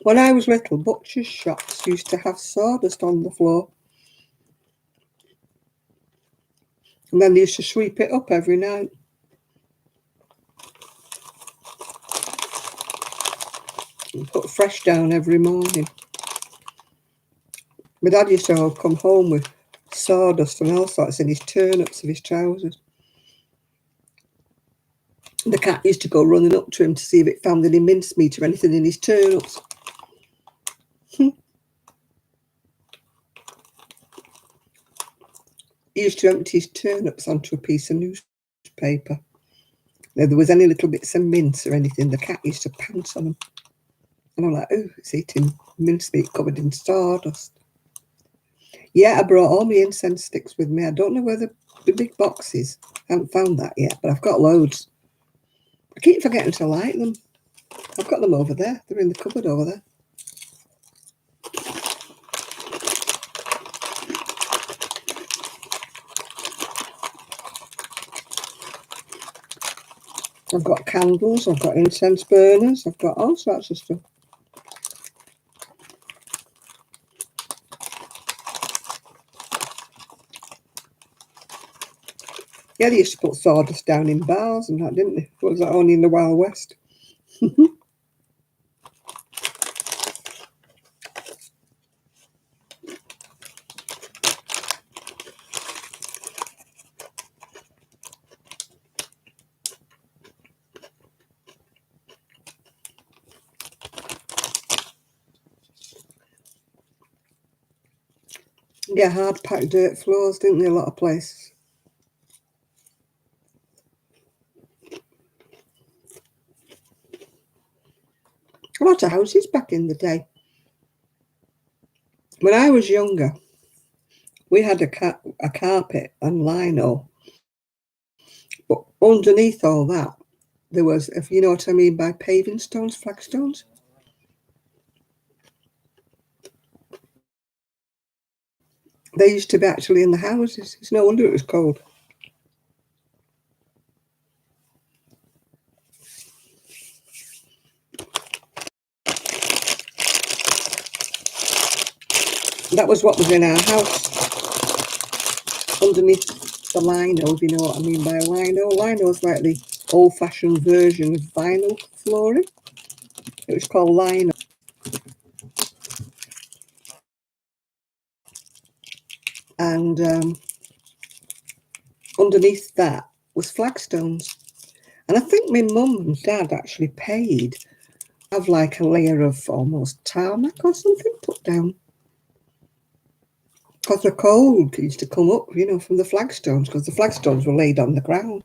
When I was little, butchers' shops used to have sawdust on the floor. And then they used to sweep it up every night. And put fresh down every morning. My dad used to come home with sawdust and all sorts in his turnips of his trousers. The cat used to go running up to him to see if it found any mincemeat or anything in his turnips. He used to empty his turnips onto a piece of newspaper. If there was any little bits of mince or anything, the cat used to pounce on them. And I'm like, oh, it's eating mincemeat covered in sawdust. Yeah, I brought all my incense sticks with me. I don't know where the big box is. I haven't found that yet, but I've got loads. I keep forgetting to light them. I've got them over there. They're in the cupboard over there. I've got candles, I've got incense burners, I've got all sorts of stuff. Yeah, they used to put sawdust down in bars and that, didn't they? What was that, only in the Wild West? Yeah, hard packed dirt floors, didn't they, a lot of places? A lot of houses back in the day. When I was younger, We had a carpet and lino, but underneath all that, there was, if you know what I mean by paving stones, flagstones. They used to be actually in the houses. It's no wonder it was cold. That was what was in our house. Underneath the lino, if you know what I mean by a lino. Lino is like the old-fashioned version of vinyl flooring. It was called lino. And underneath that was flagstones. And I think my mum and dad actually paid to have like a layer of almost tarmac or something put down. Because the cold used to come up, you know, from the flagstones, because the flagstones were laid on the ground.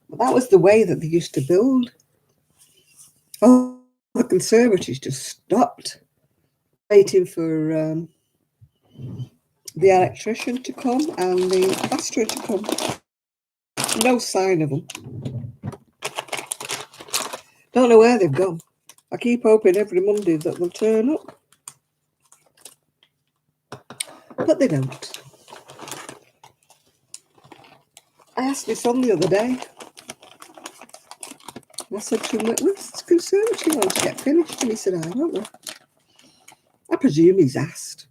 But that was the way that they used to build. Oh, the conservatories just stopped, waiting for the electrician to come and the plasterer to come. No sign of them. Don't know where they've gone. I keep hoping every Monday that they'll turn up. But they don't. I asked my son the other day. I said to him, when's the conservatory going to get finished? And he said, I don't know. I presume he's asked.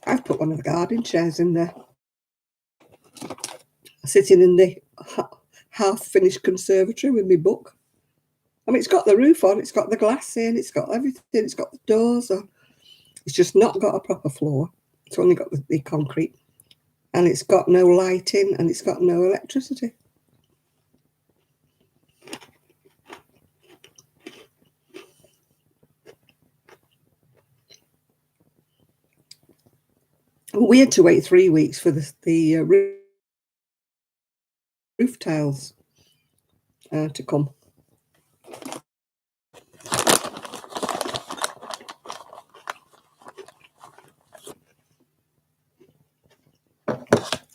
I've put one of the garden chairs in there, sitting in the half-finished conservatory with my book. I mean, it's got the roof on, it's got the glass in, it's got everything, it's got the doors on. It's just not got a proper floor. It's only got the concrete. And it's got no lighting and it's got no electricity. We had to wait 3 weeks for the roof tiles to come.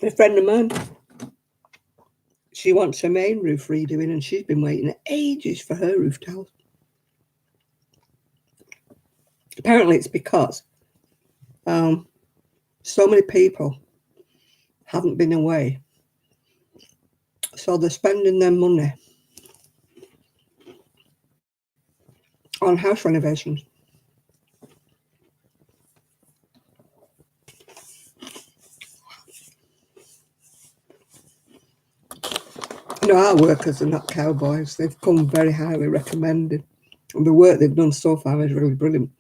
A friend of mine, she wants her main roof redoing and she's been waiting ages for her roof tiles. Apparently it's because so many people haven't been away. So they're spending their money on house renovations. You know, our workers are not cowboys. They've come very highly recommended. And the work they've done so far is really brilliant.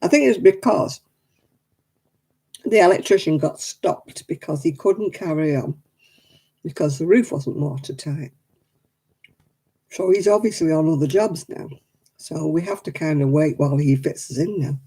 I think it's because the electrician got stopped because he couldn't carry on because the roof wasn't watertight. So he's obviously on other jobs now. So we have to kind of wait while he fits us in now.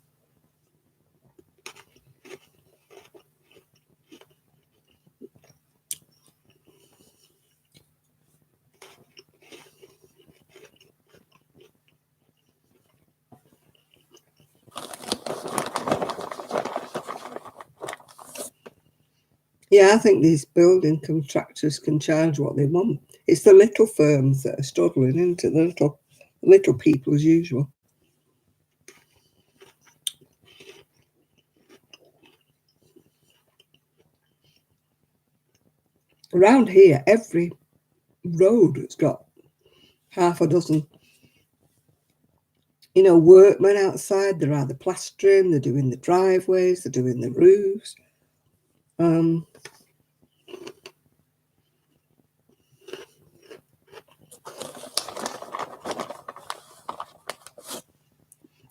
Yeah, I think these building contractors can charge what they want. It's the little firms that are struggling, isn't it? The little people as usual. Around here, every road has got half a dozen, you know, workmen outside. They're either plastering, they're doing the driveways, they're doing the roofs.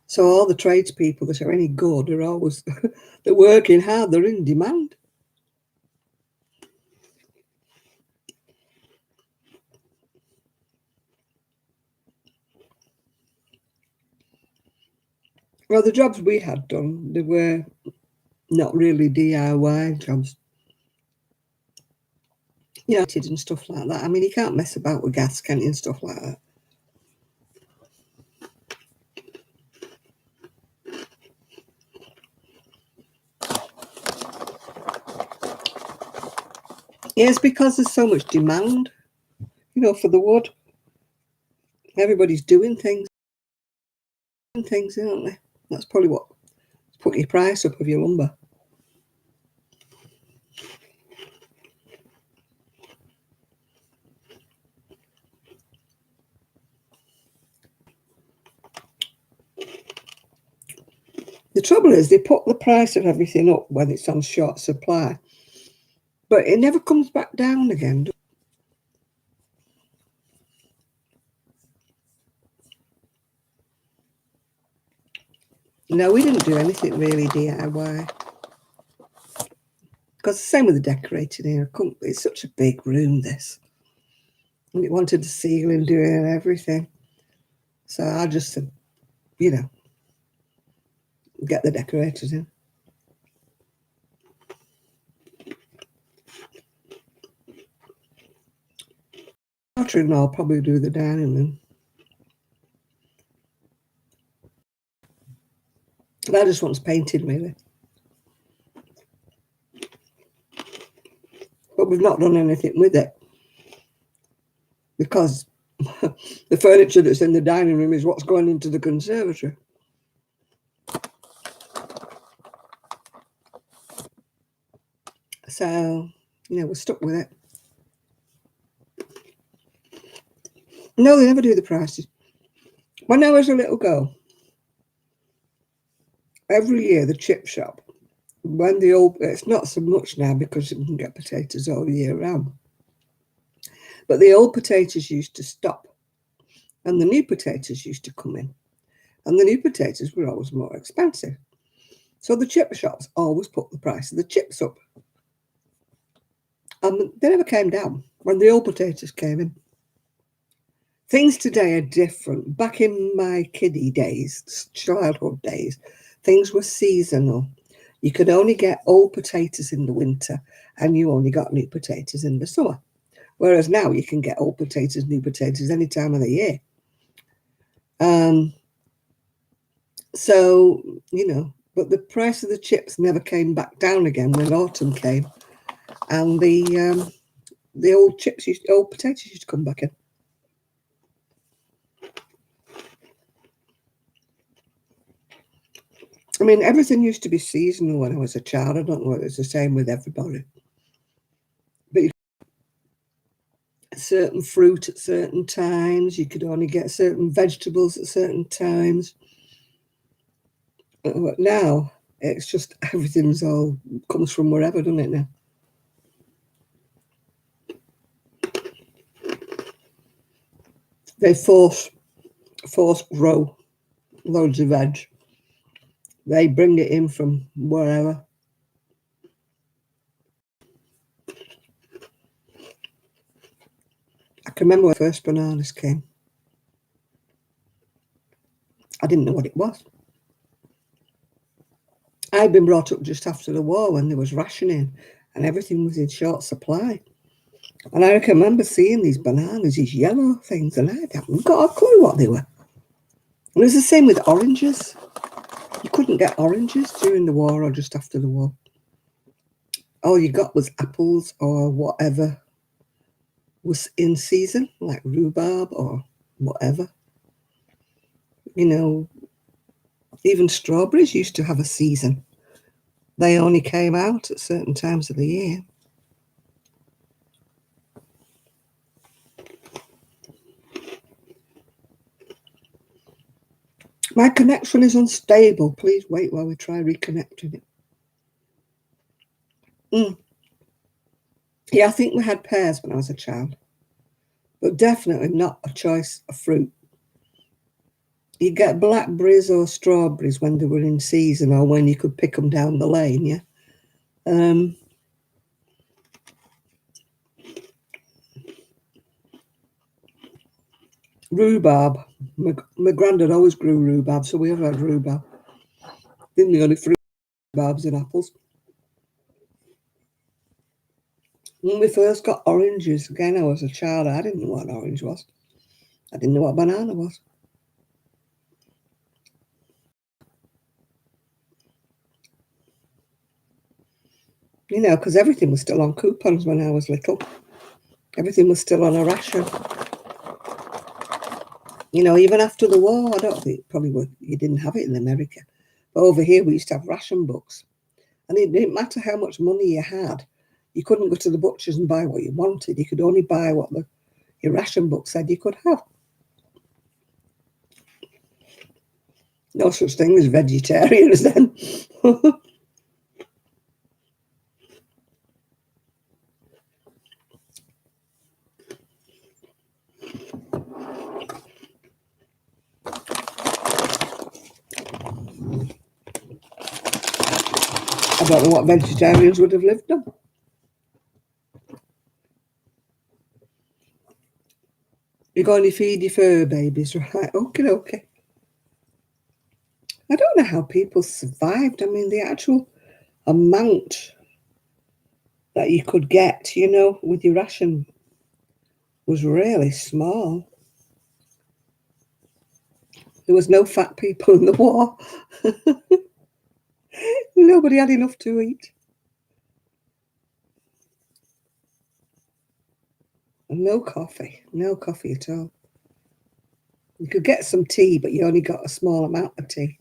So all the tradespeople that are any good are always they're working hard, they're in demand. Well, the jobs we had done, they were not really DIY jobs. you know, and stuff like that. I mean, you can't mess about with gas, can you, and stuff like that. Yeah, it's because there's so much demand, you know, for the wood. Everybody's doing things, aren't they? That's probably what's putting your price up of your lumber. The trouble is they put the price of everything up when it's on short supply, but it never comes back down again. No, we didn't do anything really DIY. Because the same with the decorating here. It's such a big room, this. And it wanted the ceiling doing and everything. So I just said, you know, get the decorators in. Daughter-in-law will probably do the dining room. That just wants painted, really. But we've not done anything with it. Because the furniture that's in the dining room is what's going into the conservatory. So, you know, we're stuck with it. No, they never do the prices. When I was a little girl, every year the chip shop, when the old, it's not so much now because you can get potatoes all year round, but the old potatoes used to stop and the new potatoes used to come in, and the new potatoes were always more expensive. So the chip shops always put the price of the chips up. They never came down when the old potatoes came in. Things today are different. Back in my kiddie days, childhood days, things were seasonal. You could only get old potatoes in the winter and you only got new potatoes in the summer. Whereas now you can get old potatoes, new potatoes any time of the year. So, you know, but the price of the chips never came back down again when autumn came. And the old potatoes used to come back in. I mean, everything used to be seasonal when I was a child. I don't know whether it's the same with everybody. But you get certain fruit at certain times. You could only get certain vegetables at certain times. But now, it's just everything's all comes from wherever, doesn't it now? They force grow loads of veg. They bring it in from wherever. I can remember when the first bananas came. I didn't know what it was. I'd been brought up just after the war when there was rationing and everything was in short supply. And I can remember seeing these bananas, these yellow things, and I hadn't got a clue what they were. And it was the same with oranges. You couldn't get oranges during the war or just after the war. All you got was apples or whatever was in season, like rhubarb or whatever. You know, even strawberries used to have a season. They only came out at certain times of the year. My connection is unstable. Please wait while we try reconnecting it. Yeah, I think we had pears when I was a child, but definitely not a choice of fruit. You get blackberries or strawberries when they were in season or when you could pick them down the lane, yeah. Rhubarb. My granddad always grew rhubarb, so we ever had rhubarb. Then the only fruit, rhubarbs and apples. When we first got oranges, again, I was a child, I didn't know what an orange was. I didn't know what a banana was. You know, because everything was still on coupons when I was little. Everything was still on a ration. You know, even after the war, I don't think probably you didn't have it in America. But over here, we used to have ration books. And it didn't matter how much money you had. You couldn't go to the butcher's and buy what you wanted. You could only buy what your ration book said you could have. No such thing as vegetarians then. I don't know what vegetarians would have lived on. You're going to feed your fur babies, right? Okay, okay. I don't know how people survived. I mean, the actual amount that you could get, you know, with your ration was really small. There was no fat people in the war. Nobody had enough to eat. And no coffee at all. You could get some tea, but you only got a small amount of tea.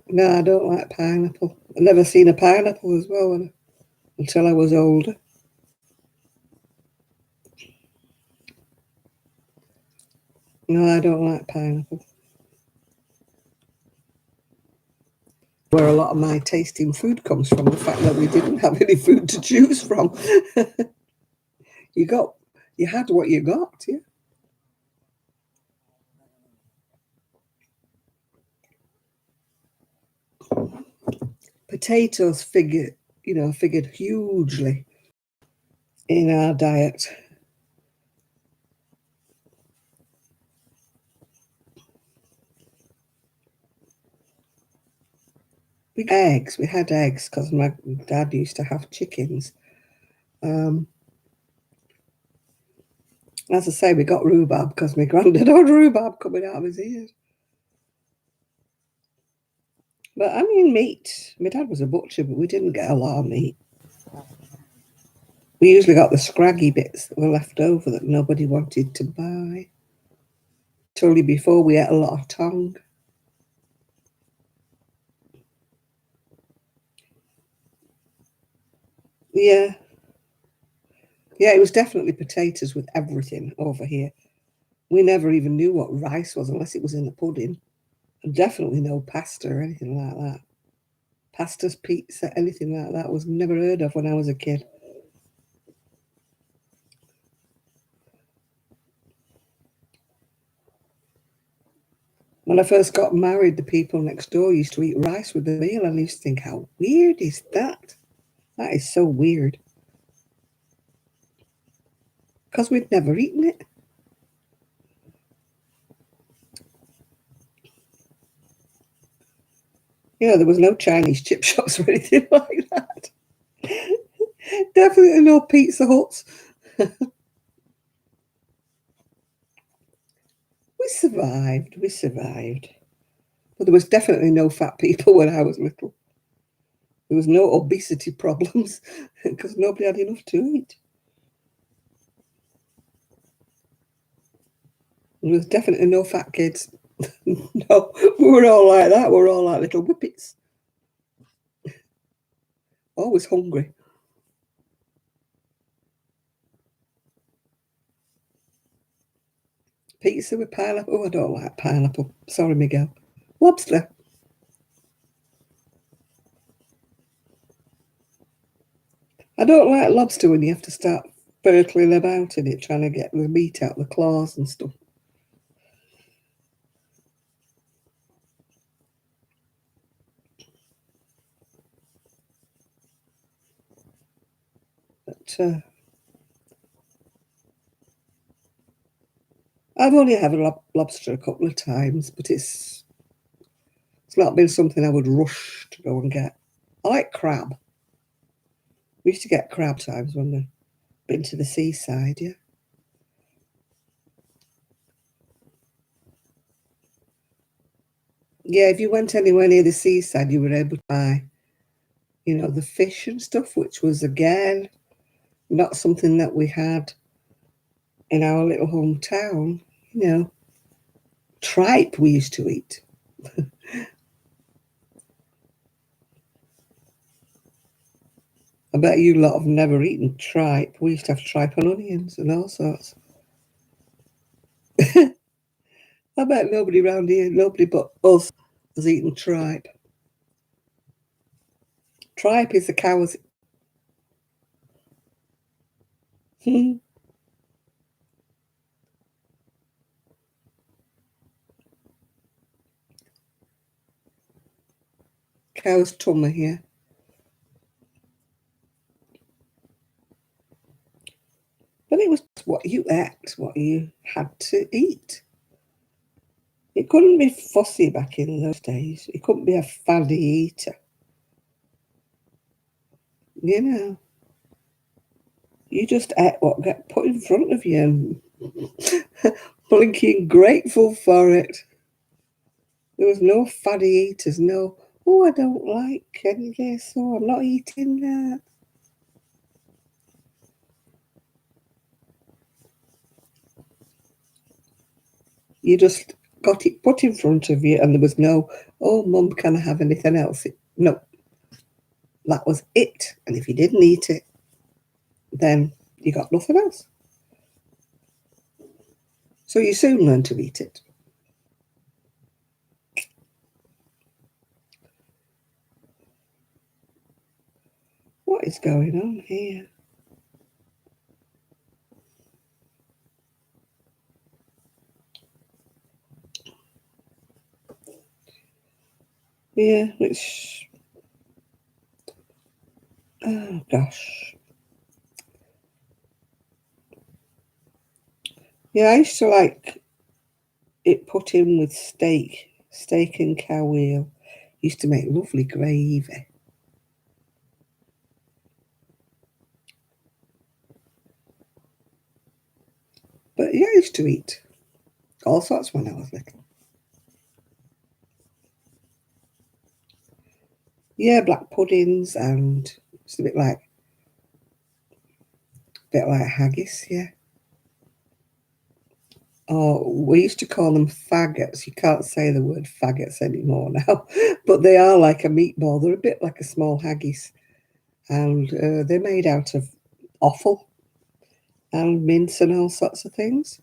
No, I don't like pineapple. I've never seen a pineapple as well until I was older. No, I don't like pineapple. Where a lot of my tasting food comes from, the fact that we didn't have any food to choose from. You had what you got, yeah. Potatoes figured hugely in our diet. We had eggs because my dad used to have chickens. Um, as I say, we got rhubarb because my granddad had rhubarb coming out of his ears. But I mean, meat. My dad was a butcher, but we didn't get a lot of meat. We usually got the scraggy bits that were left over that nobody wanted to buy. Totally before we ate a lot of tongue. Yeah. Yeah, it was definitely potatoes with everything over here. We never even knew what rice was unless it was in the pudding. And definitely no pasta or anything like that. Pastas, pizza, anything like that was never heard of when I was a kid. When I first got married, the people next door used to eat rice with the meal, and I used to think, how weird is that? That is so weird. Because we'd never eaten it. You know, there was no Chinese chip shops or anything like that. Definitely no Pizza Huts. We survived. But there was definitely no fat people when I was little. There was no obesity problems because nobody had enough to eat. There was definitely no fat kids. No, we were all like that. We were all like little whippets. Always hungry. Pizza with pineapple. Oh, I don't like pineapple. Sorry, Miguel. Lobster. I don't like lobster when you have to start burtling about in it, trying to get the meat out the claws and stuff. But I've only had a lobster a couple of times, but it's It's not been something I would rush to go and get. I like crab. We used to get crab times when we've been to the seaside, yeah. Yeah, if you went anywhere near the seaside, you were able to buy, the fish and stuff, which was, again, not something that we had in our little hometown. Tripe we used to eat. I bet you lot have never eaten tripe. We used to have tripe and onions and all sorts. I bet nobody around here, nobody but us, has eaten tripe. Tripe is the cow's. Cow's tummy here. But it was what you ate, what you had to eat. It couldn't be fussy back in those days. It couldn't be a faddy eater. You just ate what got put in front of you and blinking grateful for it. There was no faddy eaters, no, oh, I don't like any of this, so I'm not eating that. You just got it put in front of you, and there was no, oh, Mum, can I have anything else? No, that was it. And if you didn't eat it, then you got nothing else. So you soon learn to eat it. What is going on here? Yeah, oh gosh. Yeah, I used to like it put in with steak and cow wheel. Used to make lovely gravy. But yeah, I used to eat all sorts when I was little. Yeah, black puddings, and it's a bit like haggis, yeah. Oh, we used to call them faggots. You can't say the word faggots anymore now, but they are like a meatball. They're a bit like a small haggis, and they're made out of offal and mince and all sorts of things.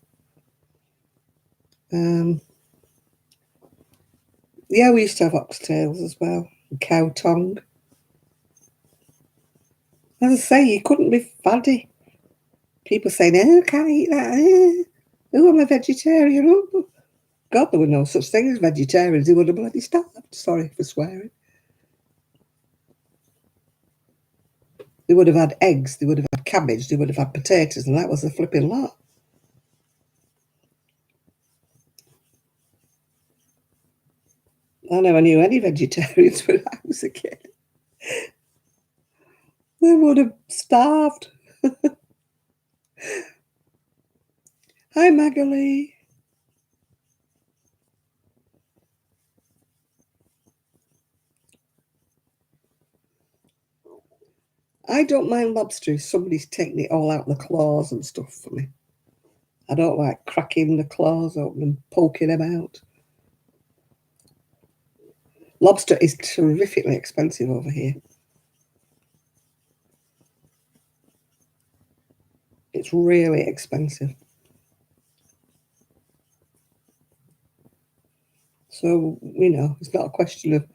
Um, yeah, we used to have oxtails as well, and cow tongue. As I say, you couldn't be faddy. People saying, "Oh, can't eat that. Oh, I'm a vegetarian." Oh, God, there were no such thing as vegetarians. They would have bloody starved. Sorry for swearing. They would have had eggs, they would have had cabbage, they would have had potatoes, and that was a flipping lot. I never knew any vegetarians when I was a kid. They would have starved. Hi, Magali. I don't mind lobster if somebody's taking it all out the claws and stuff for me. I don't like cracking the claws open and poking them out. Lobster is terrifically expensive over here. It's really expensive. So, it's not a question of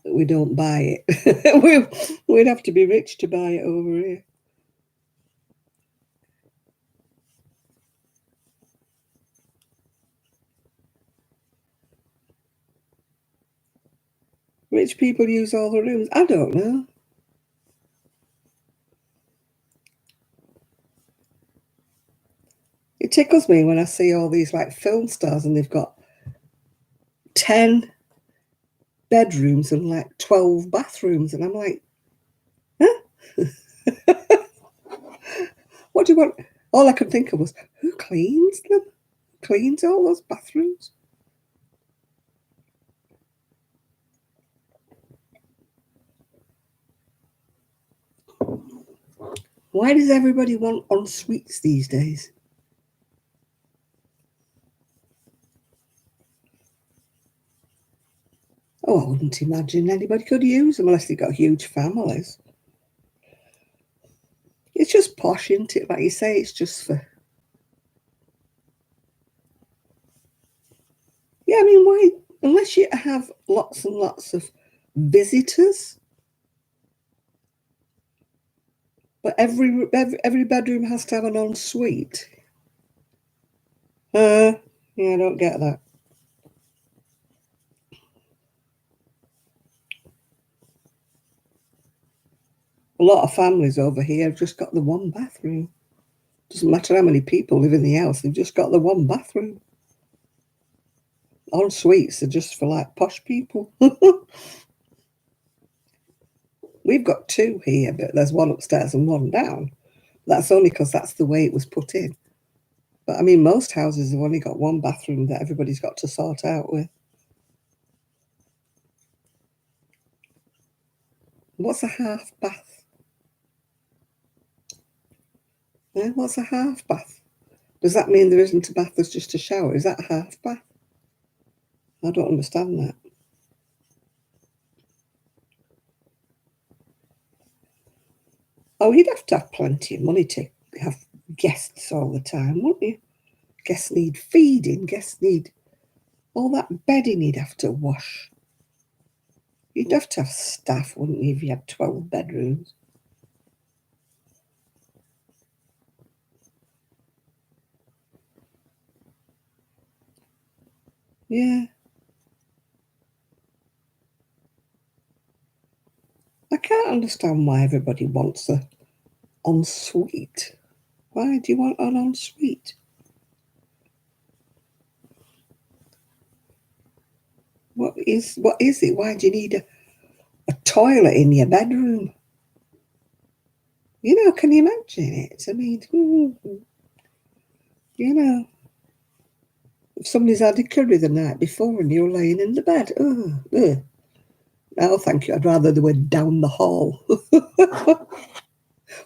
that we don't buy it. We'd have to be rich to buy it over here. Rich people use all the rooms. I don't know. It tickles me when I see all these like film stars and they've got 10 bedrooms and like 12 bathrooms. And I'm like, huh? What do you want? All I could think of was, who cleans them? Cleans all those bathrooms? Why does everybody want en suites these days? Oh, I wouldn't imagine anybody could use them unless they've got huge families. It's just posh, isn't it? Like you say, it's just for... Yeah, I mean, why? Unless you have lots and lots of visitors. But every bedroom has to have an ensuite. Yeah, I don't get that. A lot of families over here have just got the one bathroom. Doesn't matter how many people live in the house, they've just got the one bathroom. En suites are just for like posh people. We've got two here, but there's one upstairs and one down. That's only because that's the way it was put in. But I mean, most houses have only got one bathroom that everybody's got to sort out with. What's a half bath? Yeah, what's a half bath? Does that mean there isn't a bath, there's just a shower? Is that a half bath? I don't understand that. Oh, you'd have to have plenty of money to have guests all the time, wouldn't you? Guests need feeding, guests need all that bedding you'd have to wash. You'd have to have staff, wouldn't you, if you had 12 bedrooms? Yeah. I can't understand why everybody wants a ensuite. Why do you want an ensuite? What is it? Why do you need a toilet in your bedroom? You know, can you imagine it? I mean, you know, if somebody's had a curry the night before and you're laying in the bed, no, thank you. I'd rather they were down the hall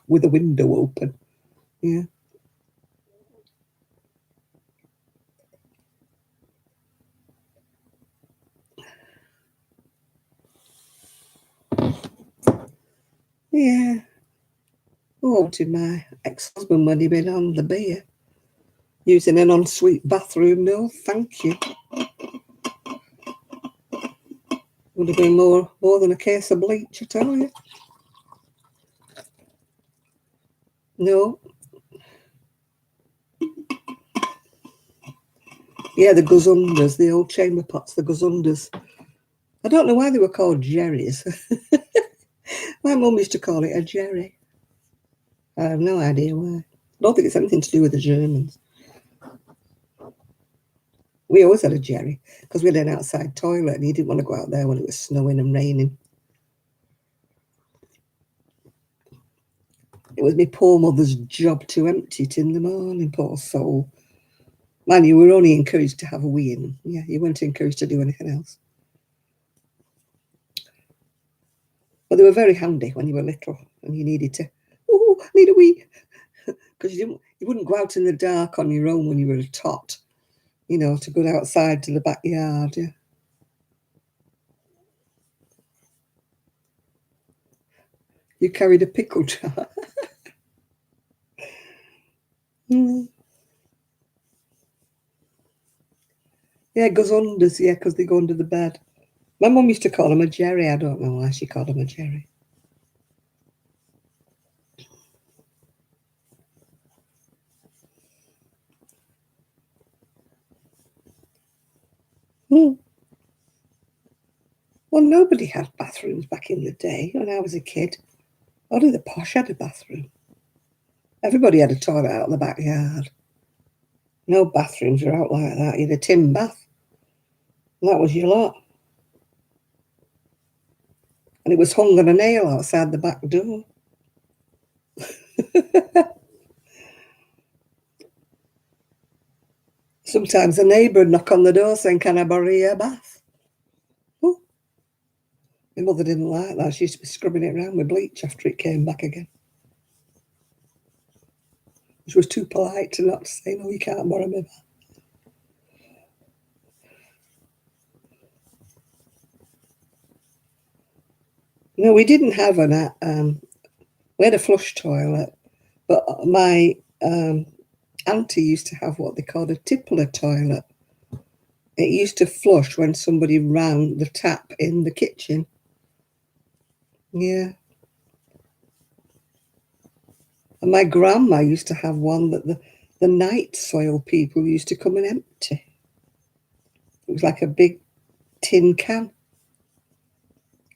with a window open. Yeah. Yeah. Oh, to my ex-husband when he'd been on the beer. Using an ensuite bathroom, no, thank you. Would have been more than a case of bleach, I tell you. No. Yeah, the gazundas, the old chamber pots, the gazundas. I don't know why they were called jerrys. My mum used to call it a jerry. I have no idea why. I don't think it's anything to do with the Germans. We always had a jerry because we had an outside toilet and you didn't want to go out there when it was snowing and raining. It was my poor mother's job to empty it in the morning, poor soul. Man, you were only encouraged to have a wee in them. Yeah, you weren't encouraged to do anything else. But they were very handy when you were little and you needed to, I need a wee. Because you wouldn't go out in the dark on your own when you were a tot, you know, to go outside to the backyard. Yeah. You carried a pickle jar. Mm. Yeah, it goes under, yeah, because they go under the bed. My mum used to call him a jerry. I don't know why she called him a jerry. Mm. Well, nobody had bathrooms back in the day when I was a kid. Only the posh had a bathroom. Everybody had a toilet out in the backyard. No bathrooms were out like that. You had a tin bath. And that was your lot. And it was hung on a nail outside the back door. Sometimes a neighbour would knock on the door saying, "Can I borrow your bath?" Oh, my mother didn't like that. She used to be scrubbing it around with bleach after it came back again. She was too polite to not say, "No, you can't borrow my bath." No, we didn't have we had a flush toilet, but my auntie used to have what they called a tippler toilet. It used to flush when somebody ran the tap in the kitchen. Yeah. And my grandma used to have one that the night soil people used to come and empty. It was like a big tin can.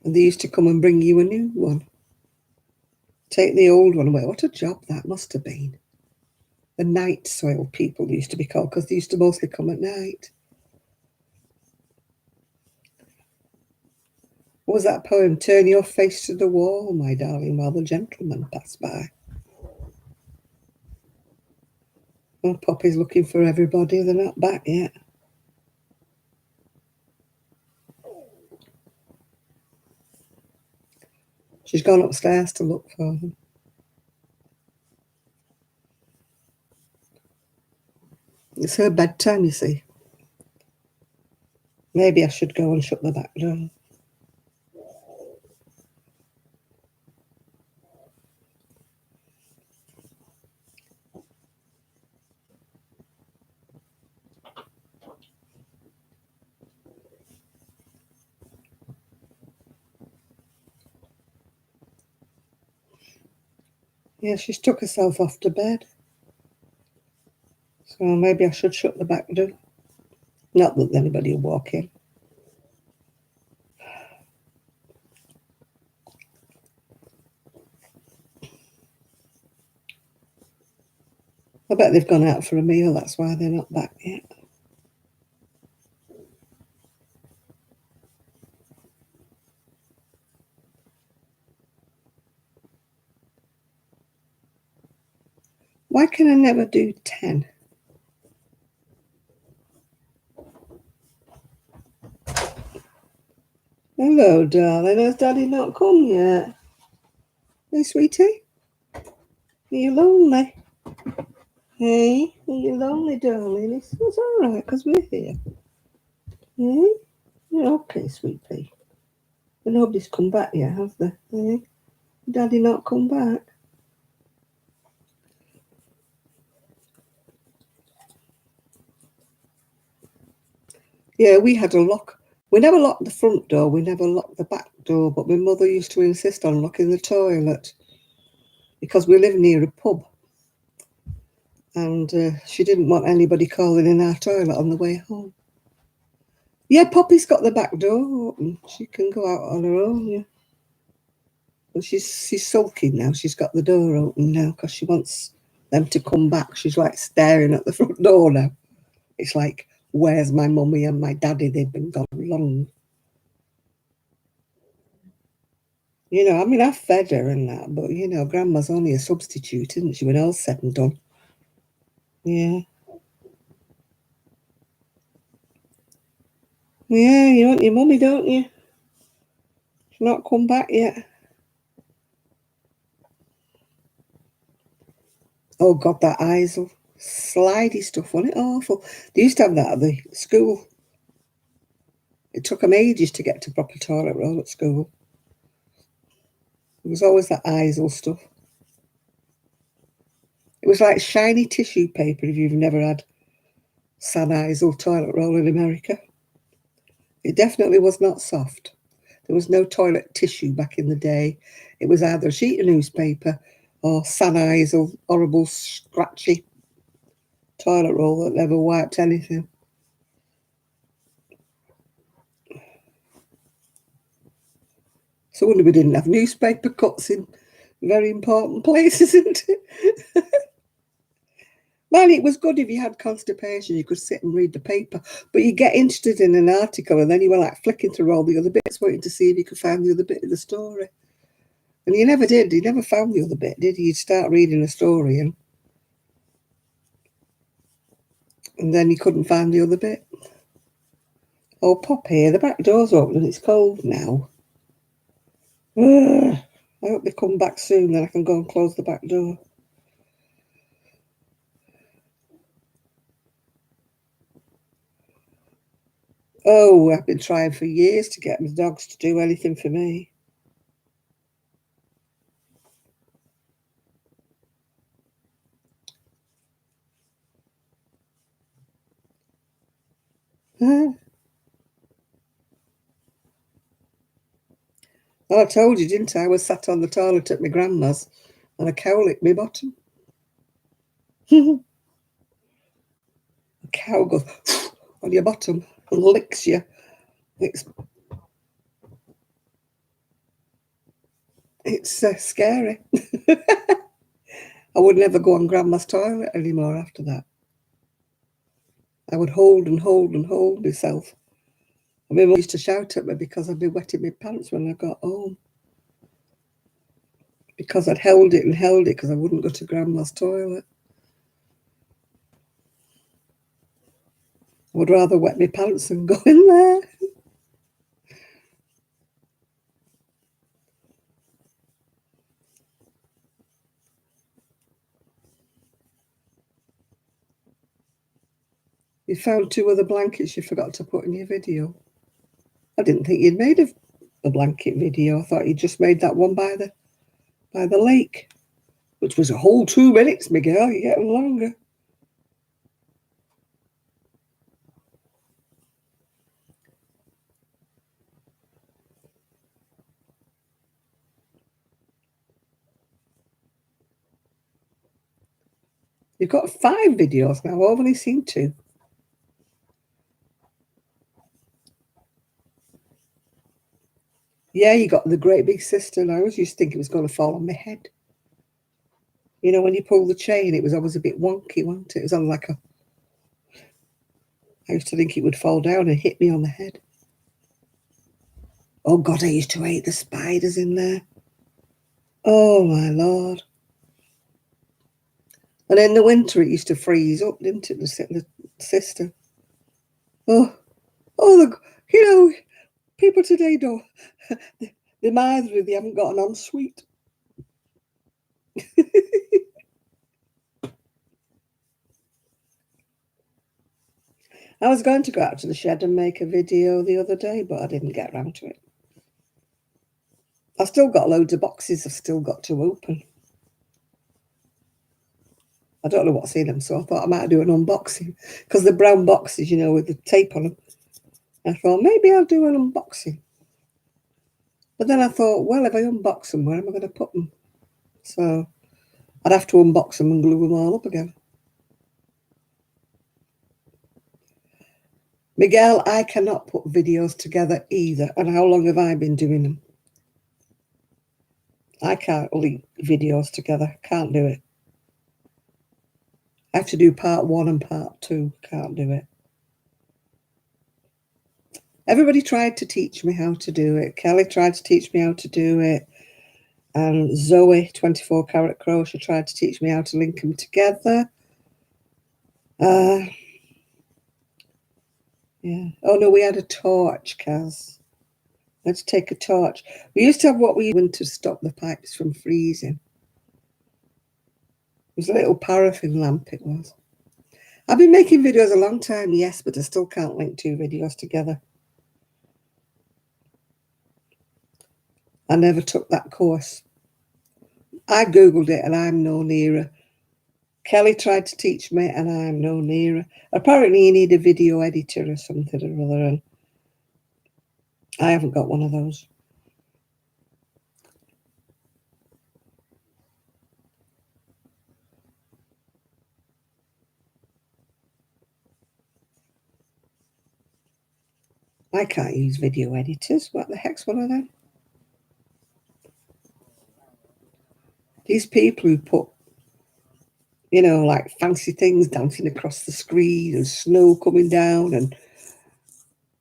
And they used to come and bring you a new one. Take the old one away. What a job that must have been. The night soil people used to be called because they used to mostly come at night. What was that poem? Turn your face to the wall, my darling, while the gentlemen pass by. Well, Poppy's looking for everybody. They're not back yet. She's gone upstairs to look for them. It's her bedtime, you see. Maybe I should go and shut the back door. Yeah, she's took herself off to bed. So maybe I should shut the back door. Not that anybody will walk in. I bet they've gone out for a meal, that's why they're not back yet. Why can I never do 10? Hello, darling. Has Daddy not come yet? Hey, sweetie? Are you lonely? Hey, are you lonely, darling? It's all right, because we're here. Hey? Yeah, okay, sweet pea. But nobody's come back yet, have they? Hey? Daddy not come back? Yeah, we had a lock. We never locked the front door. We never locked the back door. But my mother used to insist on locking the toilet because we live near a pub. And she didn't want anybody calling in our toilet on the way home. Yeah, Poppy's got the back door open. She can go out on her own, yeah. But she's sulking now. She's got the door open now because she wants them to come back. She's like staring at the front door now. It's like, where's my mummy and my daddy? They've been gone long. You know, I mean, I fed her and that, but, you know, Grandma's only a substitute, isn't she, when all's said and done? Yeah. Yeah, you want your mummy, don't you? She's not come back yet. Oh, God, that ISIL. Slidey stuff, wasn't it? Awful. They used to have that at the school. It took them ages to get to proper toilet roll at school. It was always that ISIL stuff. It was like shiny tissue paper if you've never had San ISIL toilet roll in America. It definitely was not soft. There was no toilet tissue back in the day. It was either a sheet of newspaper or San ISIL, horrible, scratchy toilet roll that never wiped anything. So wonder we didn't have newspaper cuts in very important places, isn't it? Man, it was good if you had constipation, you could sit and read the paper, but you get interested in an article and then you were like flicking through all the other bits, waiting to see if you could find the other bit of the story. And you never did. You never found the other bit, did you? You'd start reading a story and then you couldn't find the other bit. Oh, Poppy, the back door's open and it's cold now. Ugh. I hope they come back soon, then I can go and close the back door. Oh, I've been trying for years to get my dogs to do anything for me. Well, I told you, didn't I? I was sat on the toilet at my grandma's and a cow licked my bottom. A cow goes on your bottom and licks you. It's scary. I would never go on grandma's toilet anymore after that. I would hold and hold and hold myself. I mean, mum used to shout at me because I'd be wetting my pants when I got home. Because I'd held it and held it because I wouldn't go to grandma's toilet. I would rather wet my pants than go in there. You found 2 other blankets you forgot to put in your video. I didn't think you'd made a blanket video. I thought you just made that one by the lake, which was a whole 2 minutes, Miguel. You're getting longer. You've got 5 videos now. I've only seen 2. Yeah, you got the great big sister, and I always used to think it was going to fall on my head. You know, when you pull the chain, it was always a bit wonky, wasn't it? It was on like I used to think it would fall down and hit me on the head. Oh, God, I used to hate the spiders in there. Oh, my Lord. And in the winter, it used to freeze up, didn't it, the sister? Oh, people today don't. They're miserly, they haven't got an ensuite. I was going to go out to the shed and make a video the other day, but I didn't get around to it. I've still got loads of boxes I've still got to open. I don't know what's in them, so I thought I might do an unboxing. Because the brown boxes, you know, with the tape on them. I thought, maybe I'll do an unboxing. But then I thought, well, if I unbox them, where am I going to put them? So I'd have to unbox them and glue them all up again. Miguel, I cannot put videos together either. And how long have I been doing them? I can't link videos together. Can't do it. I have to do part 1 and part 2. Can't do it. Everybody tried to teach me how to do it. Kelly tried to teach me how to do it. And Zoe, 24 Karat Crochet, tried to teach me how to link them together. Yeah. Oh, no, we had a torch, Kaz. Let's take a torch. We used to have what we used to stop the pipes from freezing. It was a little paraffin lamp, it was. I've been making videos a long time, yes, but I still can't link 2 videos together. I never took that course. I Googled it and I'm no nearer. Kelly tried to teach me and I'm no nearer. Apparently you need a video editor or something or other, and I haven't got one of those. I can't use video editors. What the heck's one of them? These people who put, you know, like fancy things dancing across the screen and snow coming down and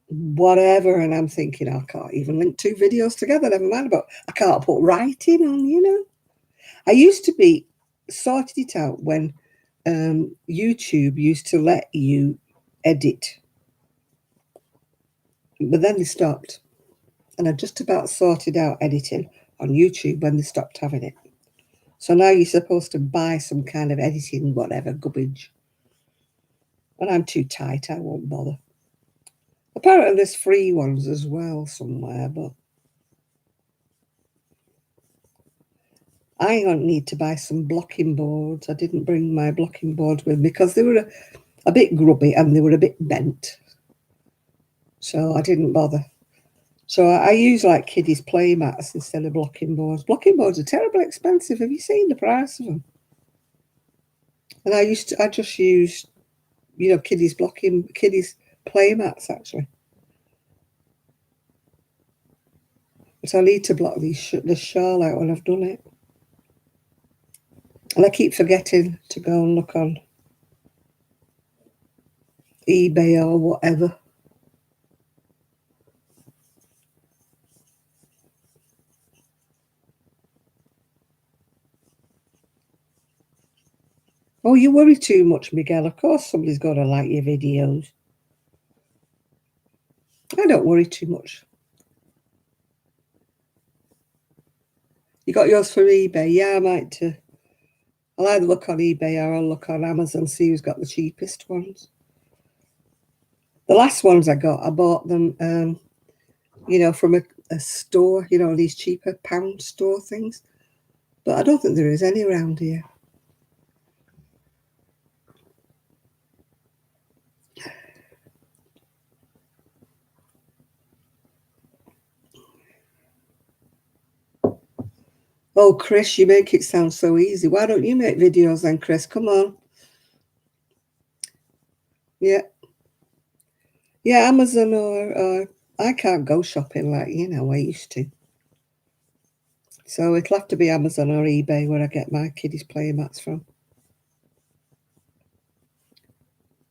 whatever. And I'm thinking, I can't even link two videos together, never mind about, I can't put writing on, you know. I used to be sorted it out when YouTube used to let you edit, but then they stopped. And I just about sorted out editing on YouTube when they stopped having it. So now you're supposed to buy some kind of editing, whatever, garbage. And I'm too tight, I won't bother. Apparently there's free ones as well somewhere, but I don't need to buy some blocking boards. I didn't bring my blocking boards with me because they were a bit grubby and they were a bit bent. So I didn't bother. So I use like kiddies play mats instead of blocking boards. Blocking boards are terribly expensive. Have you seen the price of them? And I just used, you know, kiddies play mats actually. But I need to block this shawl out when I've done it. And I keep forgetting to go and look on eBay or whatever. Oh, you worry too much, Miguel. Of course somebody's got to like your videos. I don't worry too much. You got yours for eBay? Yeah, I might too. I'll either look on eBay or I'll look on Amazon, see who's got the cheapest ones. The last ones I bought them, you know, from a store, you know, these cheaper pound store things. But I don't think there is any around here. Oh, Chris, you make it sound so easy. Why don't you make videos then, Chris? Come on. Yeah. Yeah, Amazon or I can't go shopping like, you know, I used to. So it'll have to be Amazon or eBay where I get my kiddies play mats from.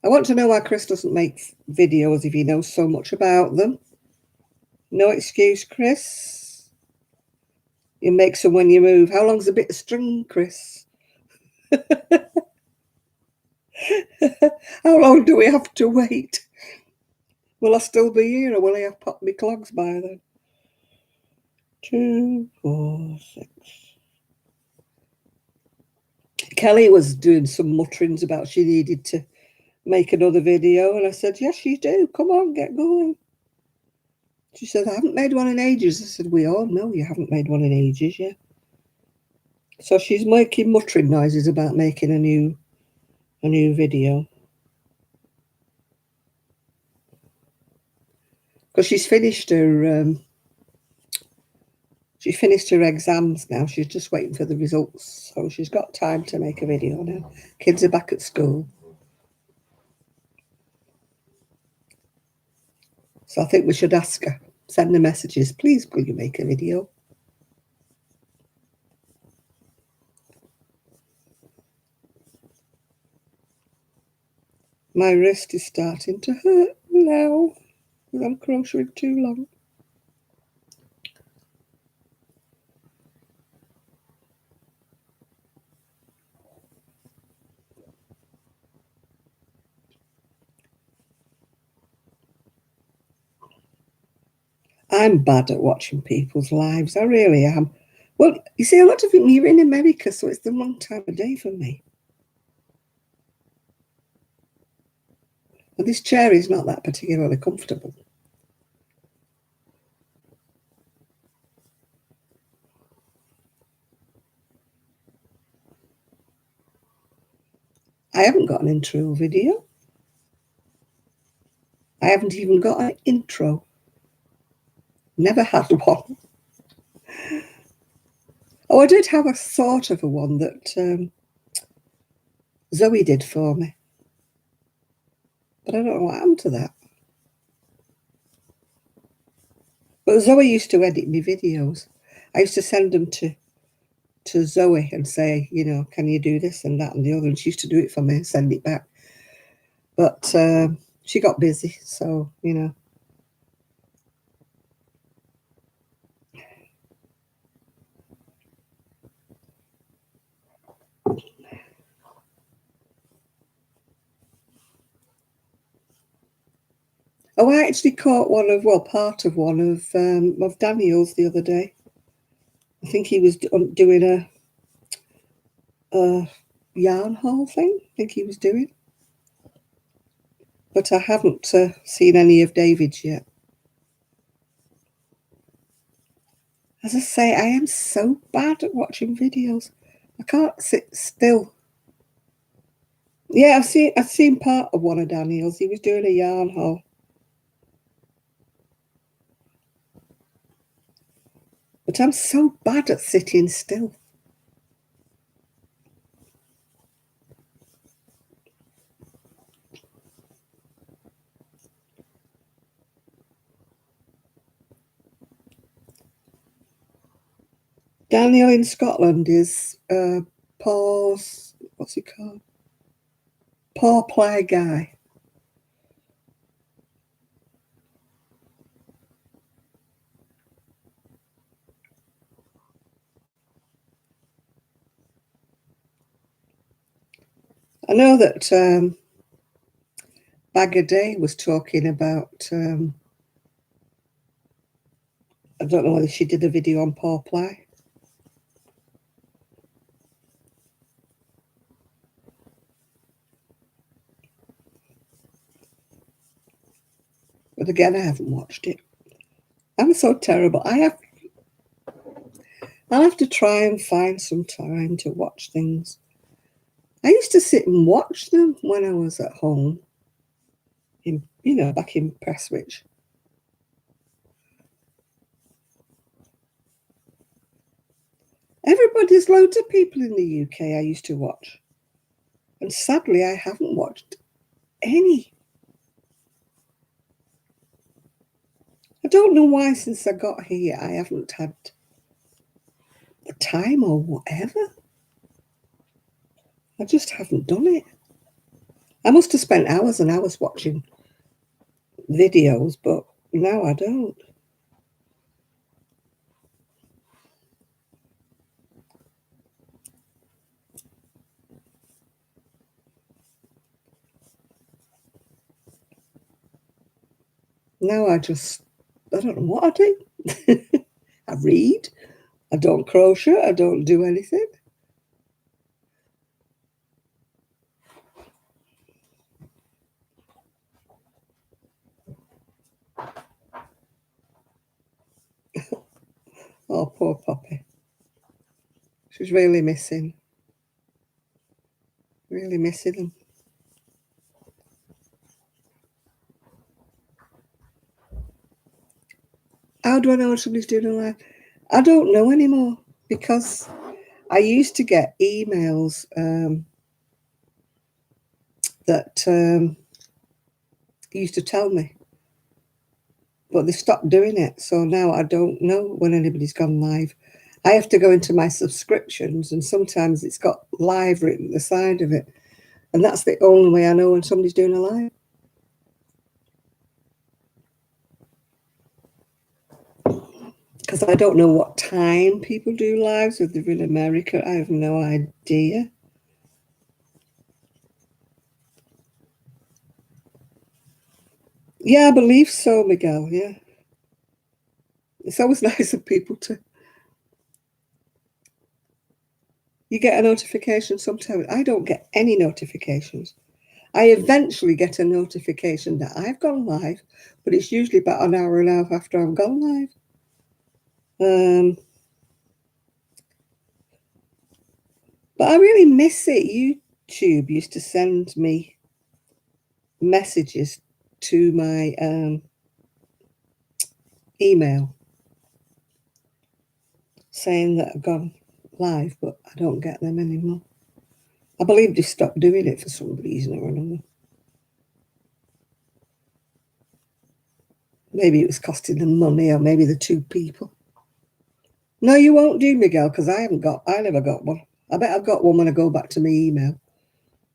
I want to know why Chris doesn't make videos if he knows so much about them. No excuse, Chris. You make some when you move. How long's a bit of string, Chris? How long do we have to wait? Will I still be here or will I have popped my clogs by then? 2, 4, 6. Kelly was doing some mutterings about she needed to make another video, and I said, yes, you do. Come on, get going. She said, I haven't made one in ages. I said, we all know you haven't made one in ages, yeah. So she's making muttering noises about making a new video. Because she's finished her exams now. She's just waiting for the results. So she's got time to make a video now. Kids are back at school. So I think we should ask her, send her messages. Please, will you make a video? My wrist is starting to hurt now. I'm crocheting too long. I'm bad at watching people's lives. I really am. Well, you see, a lot of it, you're in America, so it's the wrong time of day for me. And this chair is not that particularly comfortable. I haven't got an intro video. I haven't even got an intro. Never had one. Oh, I did have a sort of a one that Zoe did for me. But I don't know what happened to that. But Zoe used to edit me videos. I used to send them to to Zoe and say, you know, can you do this and that and the other? And she used to do it for me, send it back. But she got busy, so, you know. Oh, I actually caught part of one of Daniel's the other day. I think he was doing a yarn haul thing. I think he was doing, but I haven't seen any of David's yet. As I say, I am so bad at watching videos. I can't sit still. Yeah, I've seen part of one of Daniel's. He was doing a yarn haul. But I'm so bad at sitting still. Daniel in Scotland is Paul's, what's he called? Paw Play Guy. I know that Bag a Day was talking about, I don't know whether she did a video on Paw Play. But again, I haven't watched it. I'm so terrible. I'll have to try and find some time to watch things. I used to sit and watch them when I was at home, back in Prestwich. There's loads of people in the UK I used to watch. And sadly, I haven't watched any. I don't know why since I got here I haven't had the time or whatever. I just haven't done it. I must have spent hours and hours watching videos, but now I don't. Now I don't know what I do. I read. I don't crochet. I don't do anything. Oh, poor Poppy. She's really missing them. How do I know when somebody's doing a live? I don't know anymore because I used to get emails that used to tell me, but they stopped doing it. So now I don't know when anybody's gone live. I have to go into my subscriptions, and sometimes it's got live written at the side of it. And that's the only way I know when somebody's doing a live. Because I don't know what time people do lives. If they're in America, I have no idea. Yeah, I believe so, Miguel. Yeah. It's always nice of people to. You get a notification sometimes. I don't get any notifications. I eventually get a notification that I've gone live, but it's usually about an hour and a half after I've gone live. But I really miss it. YouTube used to send me messages to my email saying that I've gone live, but I don't get them anymore. I believe they stopped doing it for some reason or another. Maybe it was costing them money, or maybe the two people. No, you won't do, Miguel, because I never got one. I bet I've got one when I go back to my email.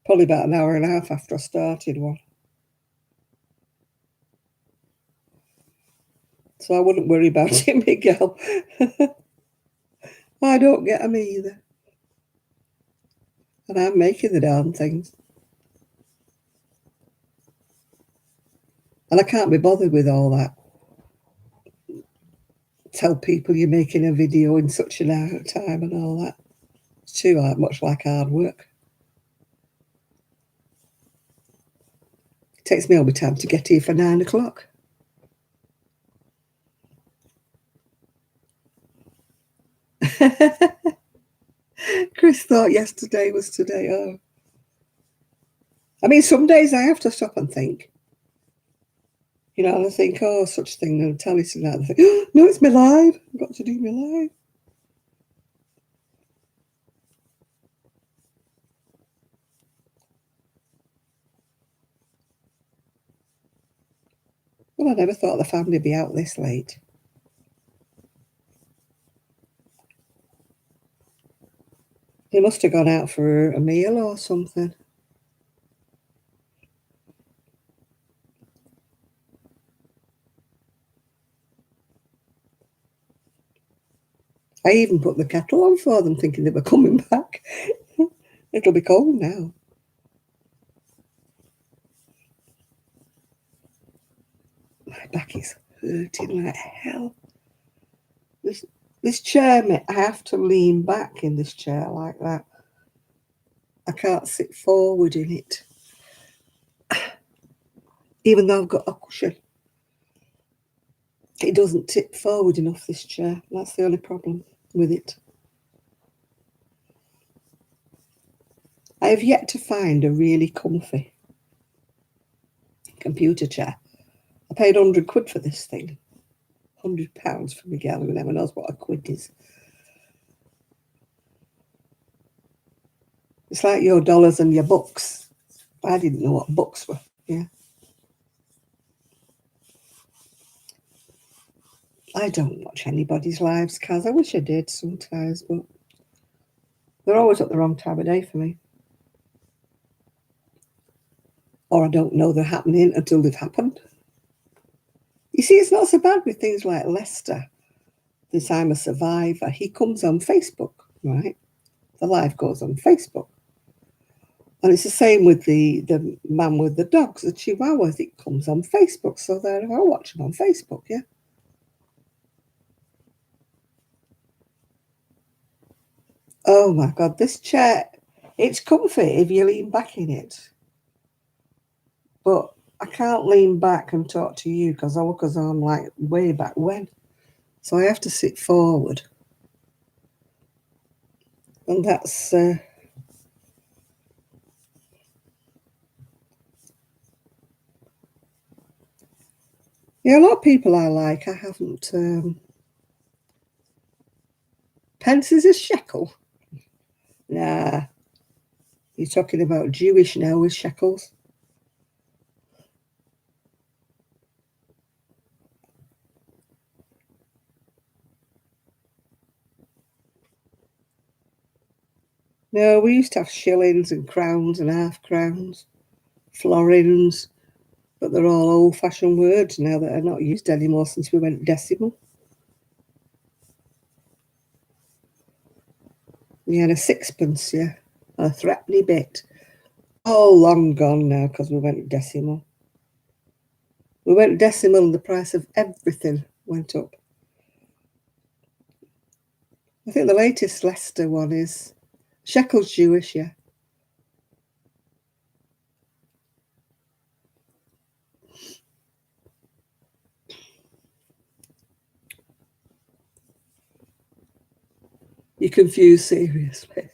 Probably about an hour and a half after I started one. So I wouldn't worry about it, Miguel. I don't get them either. And I'm making the darn things. And I can't be bothered with all that. Tell people you're making a video in such an hour of time and all that. It's too much like hard work. It takes me all my time to get here for 9 o'clock. Chris thought yesterday was today. Oh. I mean, some days I have to stop and think. You know, I think, oh, such a thing, and tell it to that. I think, oh, no, it's my live. I've got to do my live. Well, I never thought the family would be out this late. They must have gone out for a meal or something. I even put the kettle on for them, thinking they were coming back. It'll be cold now. My back is hurting like hell. This chair, mate, I have to lean back in this chair like that. I can't sit forward in it. Even though I've got a cushion. It doesn't tip forward enough, this chair. That's the only problem with it. I have yet to find a really comfy computer chair. I paid 100 quid for this thing. £100 for Miguel, who never knows what a quid is. It's like your dollars and your bucks. I didn't know what bucks were. Yeah. I don't watch anybody's lives, Kaz. I wish I did sometimes, but they're always at the wrong time of day for me. Or I don't know they're happening until they've happened. You see, it's not so bad with things like Lester, this I'm a Survivor. He comes on Facebook, right? The live goes on Facebook. And it's the same with the man with the dogs, the Chihuahuas. It comes on Facebook. So there, I watch them on Facebook, yeah. Oh my God, this chair, it's comfy if you lean back in it. But I can't lean back and talk to you because I look as though I'm like way back when. So I have to sit forward. And that's... yeah, a lot of people I like, I haven't... Pence is a shekel? Nah. You're talking about Jewish now with shekels? No, we used to have shillings and crowns and half crowns, florins, but they're all old-fashioned words now that are not used anymore since we went decimal. We had a sixpence, yeah, a threepenny bit. All long gone now because we went decimal. We went decimal and the price of everything went up. I think the latest Leicester one is shekels Jewish, yeah. You're confused, seriously.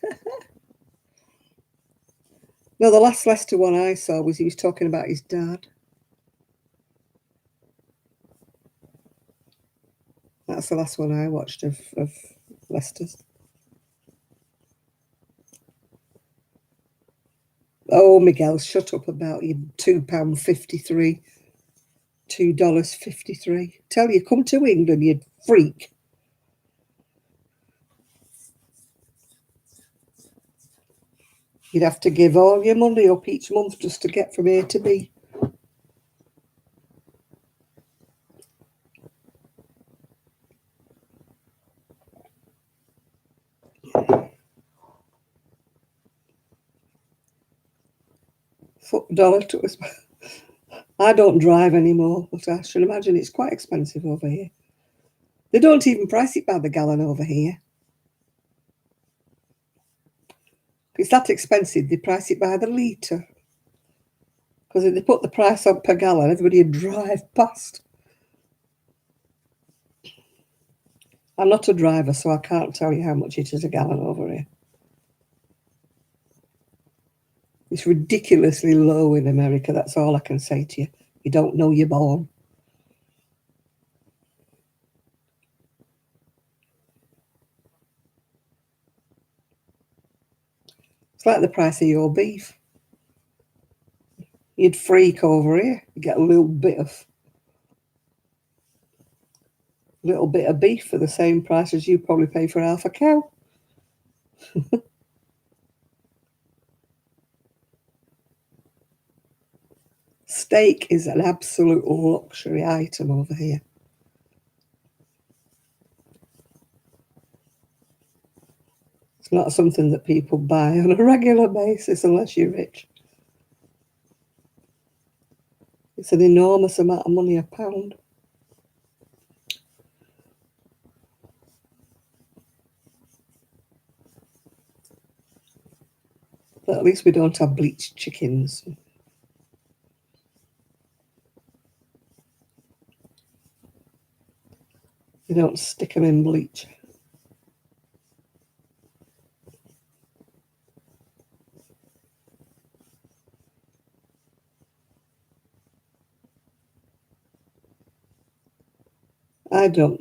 No, the last Leicester one I saw was he was talking about his dad. That's the last one I watched of Leicester's. Oh, Miguel, shut up about your £2.53. $2.53. Tell you, come to England, you freak. You'd have to give all your money up each month just to get from A to B. $1 to us. I don't drive anymore, but I should imagine it's quite expensive over here. They don't even price it by the gallon over here. It's that expensive, they price it by the litre. Because if they put the price on per gallon, everybody would drive past. I'm not a driver, so I can't tell you how much it is a gallon over here. It's ridiculously low in America, that's all I can say to you. You don't know you're born. It's like the price of your beef. You'd freak over here, you get a little bit of beef for the same price as you probably pay for half a cow. Steak is an absolute luxury item over here. It's not something that people buy on a regular basis unless you're rich. It's an enormous amount of money a pound. But at least we don't have bleached chickens. They don't stick them in bleach.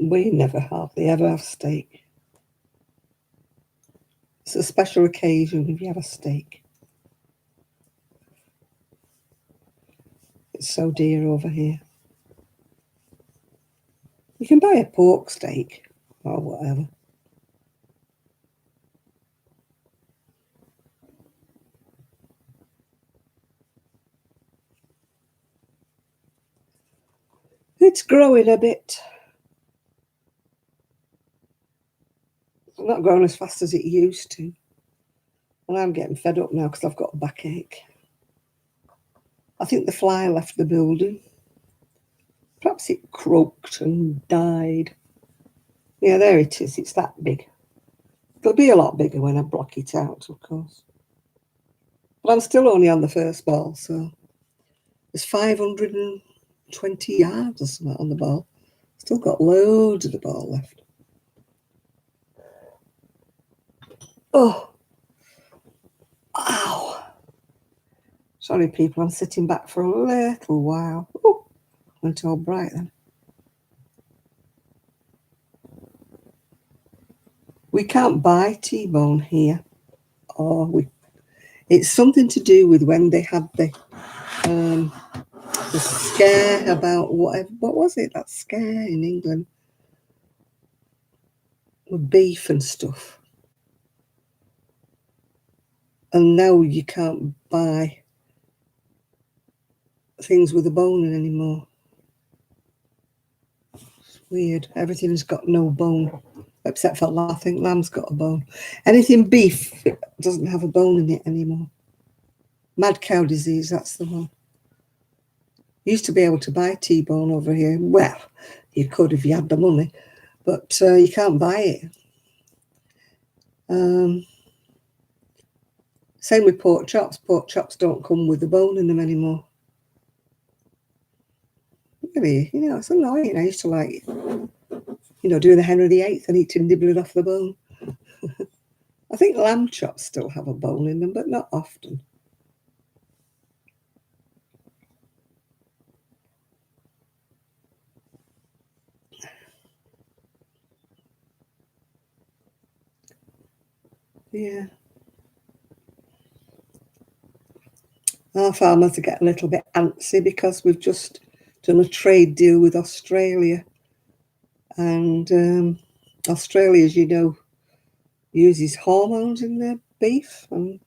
We never hardly ever have steak. It's a special occasion if you have a steak. It's so dear over here. You can buy a pork steak or whatever. It's growing a bit. It's not growing as fast as it used to. And I'm getting fed up now because I've got a backache. I think the fly left the building. Perhaps it croaked and died. Yeah, there it is. It's that big. It'll be a lot bigger when I block it out, of course. But I'm still only on the first ball, so there's 520 yards or something on the ball. Still got loads of the ball left. Oh, ow. Sorry, people, I'm sitting back for a little while. Oh, went all bright then. We can't buy T-bone here. It's something to do with when they had the scare about whatever. What was it? That scare in England with beef and stuff. And now you can't buy things with a bone in anymore. It's weird. Everything's got no bone, except for lamb. I think lamb's got a bone. Anything beef doesn't have a bone in it anymore. Mad cow disease, that's the one. You used to be able to buy T-bone over here. Well, you could if you had the money, but you can't buy it. Same with pork chops. Pork chops don't come with the bone in them anymore. Really, it's annoying. I used to like, doing the Henry VIII and eating nibbling off the bone. I think lamb chops still have a bone in them, but not often. Yeah. Our farmers are getting a little bit antsy because we've just done a trade deal with Australia. And Australia, as you know, uses hormones in their beef. And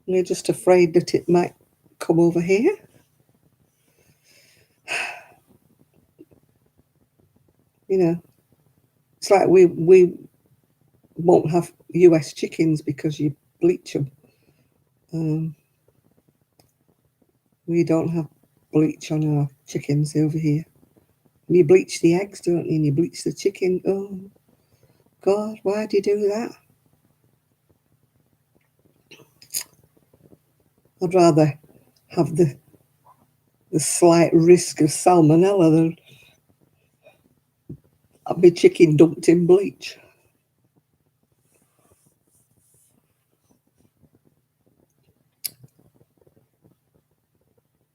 We're just afraid that it might come over here. You know, it's like we won't have US chickens because you bleach them. We don't have bleach on our chickens over here. You bleach the eggs, don't you? And you bleach the chicken. Oh, God, why do you do that? I'd rather have the slight risk of salmonella than have my chicken dumped in bleach.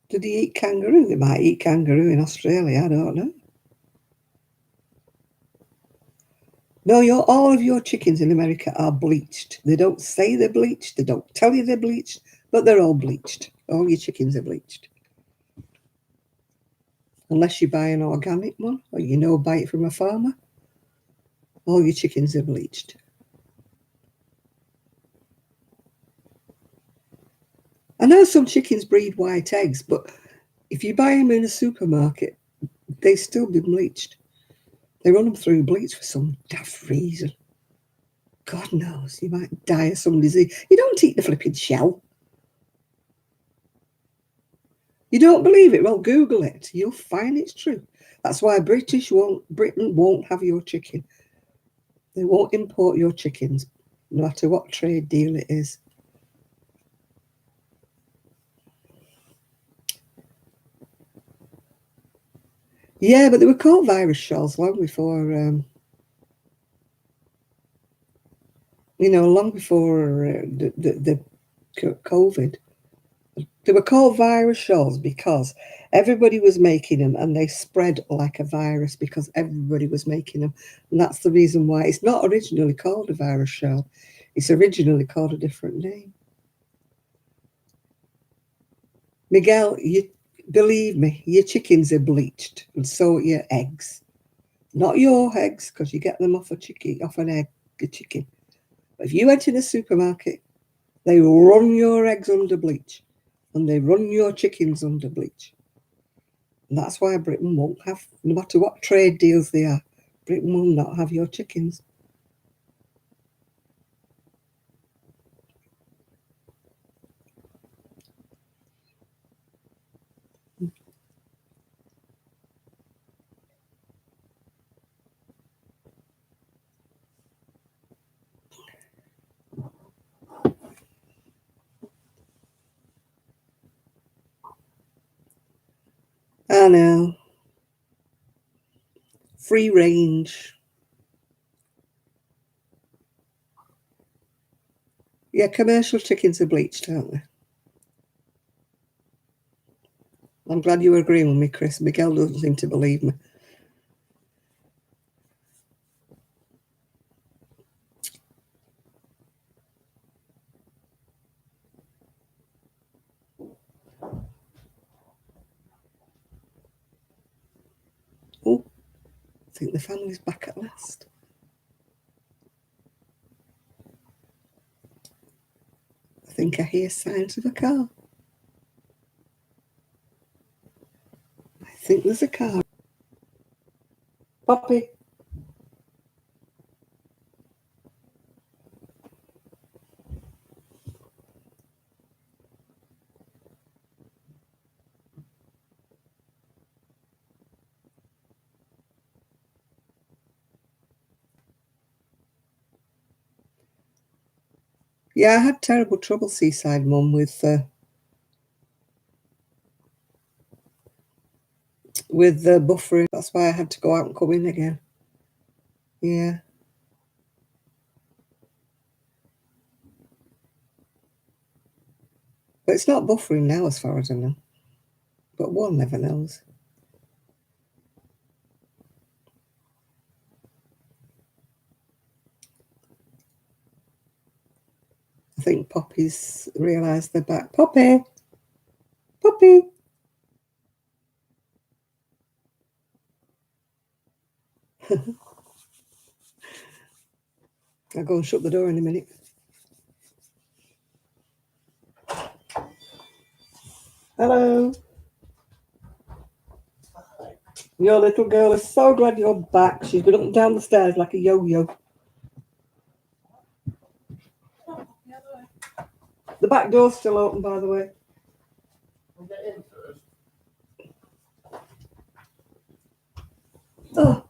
Do they eat kangaroo? They might eat kangaroo in Australia, I don't know. No, all of your chickens in America are bleached. They don't say they're bleached, they don't tell you they're bleached, but they're all bleached. All your chickens are bleached. Unless you buy an organic one, or buy it from a farmer, all your chickens are bleached. I know some chickens breed white eggs, but if you buy them in a supermarket, they still be bleached. They run them through bleach for some daft reason. God knows, you might die of some disease. You don't eat the flipping shell. You don't believe it? Well, Google it. You'll find it's true. That's why Britain won't have your chicken. They won't import your chickens, no matter what trade deal it is. Yeah, but they were called virus shells long before, long before the COVID. They were called virus shells because everybody was making them and they spread like a virus because everybody was making them. And that's the reason why it's not originally called a virus shell. It's originally called a different name. Miguel, believe me, your chickens are bleached and so are your eggs. Not your eggs, because you get them off a chicken. But if you went in a supermarket, they run your eggs under bleach and they run your chickens under bleach. And that's why Britain won't have, no matter what trade deals they are, Britain will not have your chickens. I know. Free range. Yeah, commercial chickens are bleached, aren't they? I'm glad you agree with me, Chris. Miguel doesn't seem to believe me. Oh, I think the family's back at last. I think I hear signs of a car. I think there's a car. Poppy. Yeah, I had terrible trouble, Seaside Mum, with the buffering. That's why I had to go out and come in again. Yeah. But it's not buffering now, as far as I know. But one never knows. I think Poppy's realised they're back. Poppy! Poppy! I'll go and shut the door in a minute. Hello. Your little girl is so glad you're back. She's been up and down the stairs like a yo-yo. The back door's still open, by the way. We'll get in first. Oh,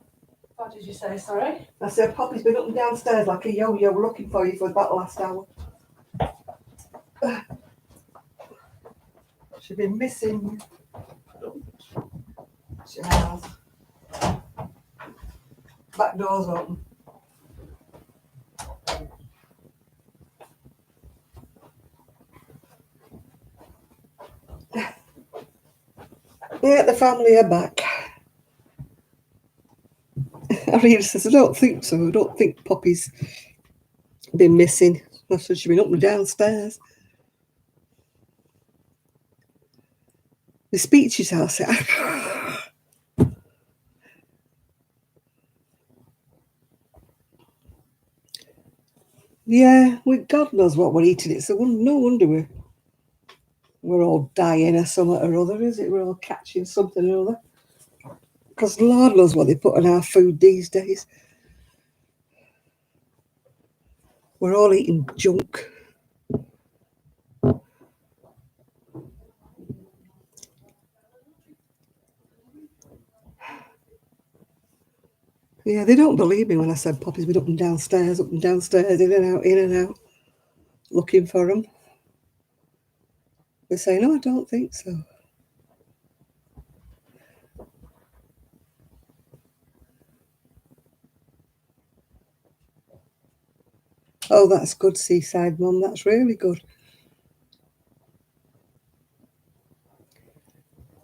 What did you say, sorry? I said Poppy's been up and downstairs like a yo-yo looking for you for about the last hour. She's been missing you. She has. Back door's open. Yeah, the family are back. Irene says, I don't think so. I don't think Poppy's been missing. I said she's been up and downstairs. The speeches are said. Yeah, God knows what we're eating. It's no wonder we're all dying of something or other, is it? We're all catching something or other. Because Lord knows what they put in our food these days. We're all eating junk. Yeah, they don't believe me when I said Poppy's been up and downstairs, in and out, looking for them. They say, no, I don't think so. Oh, that's good, Seaside Mum. That's really good.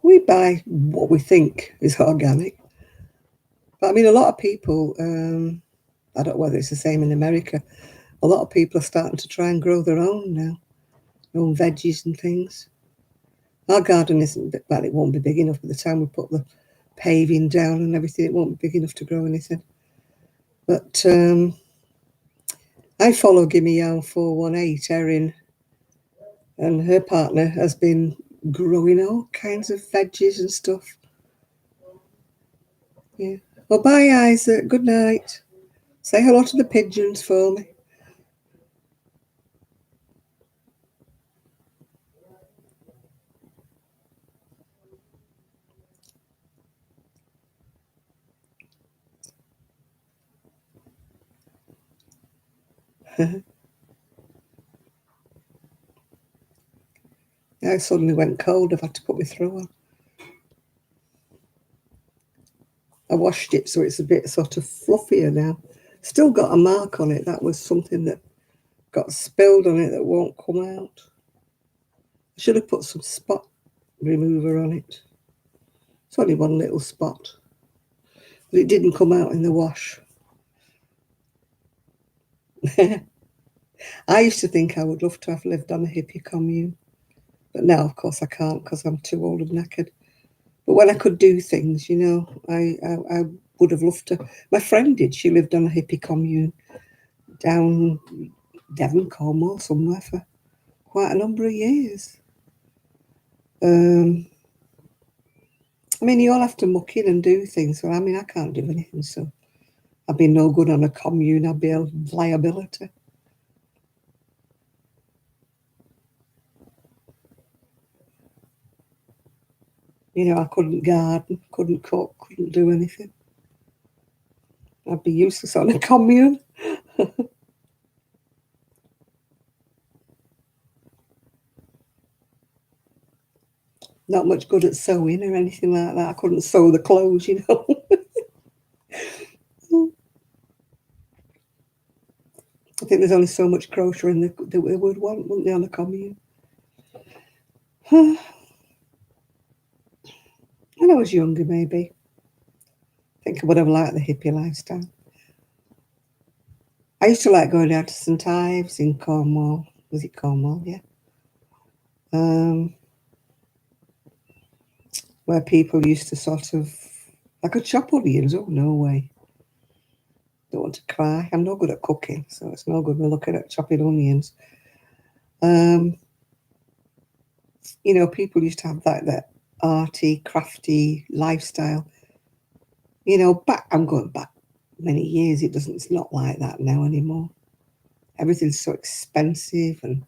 We buy what we think is organic. But I mean, a lot of people, I don't know whether it's the same in America, a lot of people are starting to try and grow their own now, their own veggies and things. Our garden isn't, well, it won't be big enough by the time we put the paving down and everything. It won't be big enough to grow anything. But I follow Gimme Yow 418, Erin, and her partner has been growing all kinds of veggies and stuff. Yeah. Well, bye, Isaac. Good night. Say hello to the pigeons for me. I suddenly went cold. I've had to put my throw on. I washed it so it's a bit sort of fluffier now. Still got a mark on it. That was something that got spilled on it that won't come out. I should have put some spot remover on it. It's only one little spot. But it didn't come out in the wash. I used to think I would love to have lived on a hippie commune. But now, of course, I can't because I'm too old and knackered. But when I could do things, I would have loved to. My friend did. She lived on a hippie commune down Devon, Cornwall, somewhere for quite a number of years. I mean, you all have to muck in and do things. So, I mean, I can't do anything. So I'd be no good on a commune. I'd be a liability. I couldn't garden, couldn't cook, couldn't do anything. I'd be useless on a commune. Not much good at sewing or anything like that. I couldn't sew the clothes, I think there's only so much crocheting that they would want, wouldn't they, on a commune? When I was younger, maybe. I think I would have liked the hippie lifestyle. I used to like going down to St Ives in Cornwall. Was it Cornwall? Yeah. Where people used to sort of, I could chop onions. Oh, no way. Don't want to cry. I'm no good at cooking, so it's no good me looking at chopping onions. You know, people used to have that arty, crafty lifestyle. You know, I'm going back many years. It's not like that now anymore. Everything's so expensive, and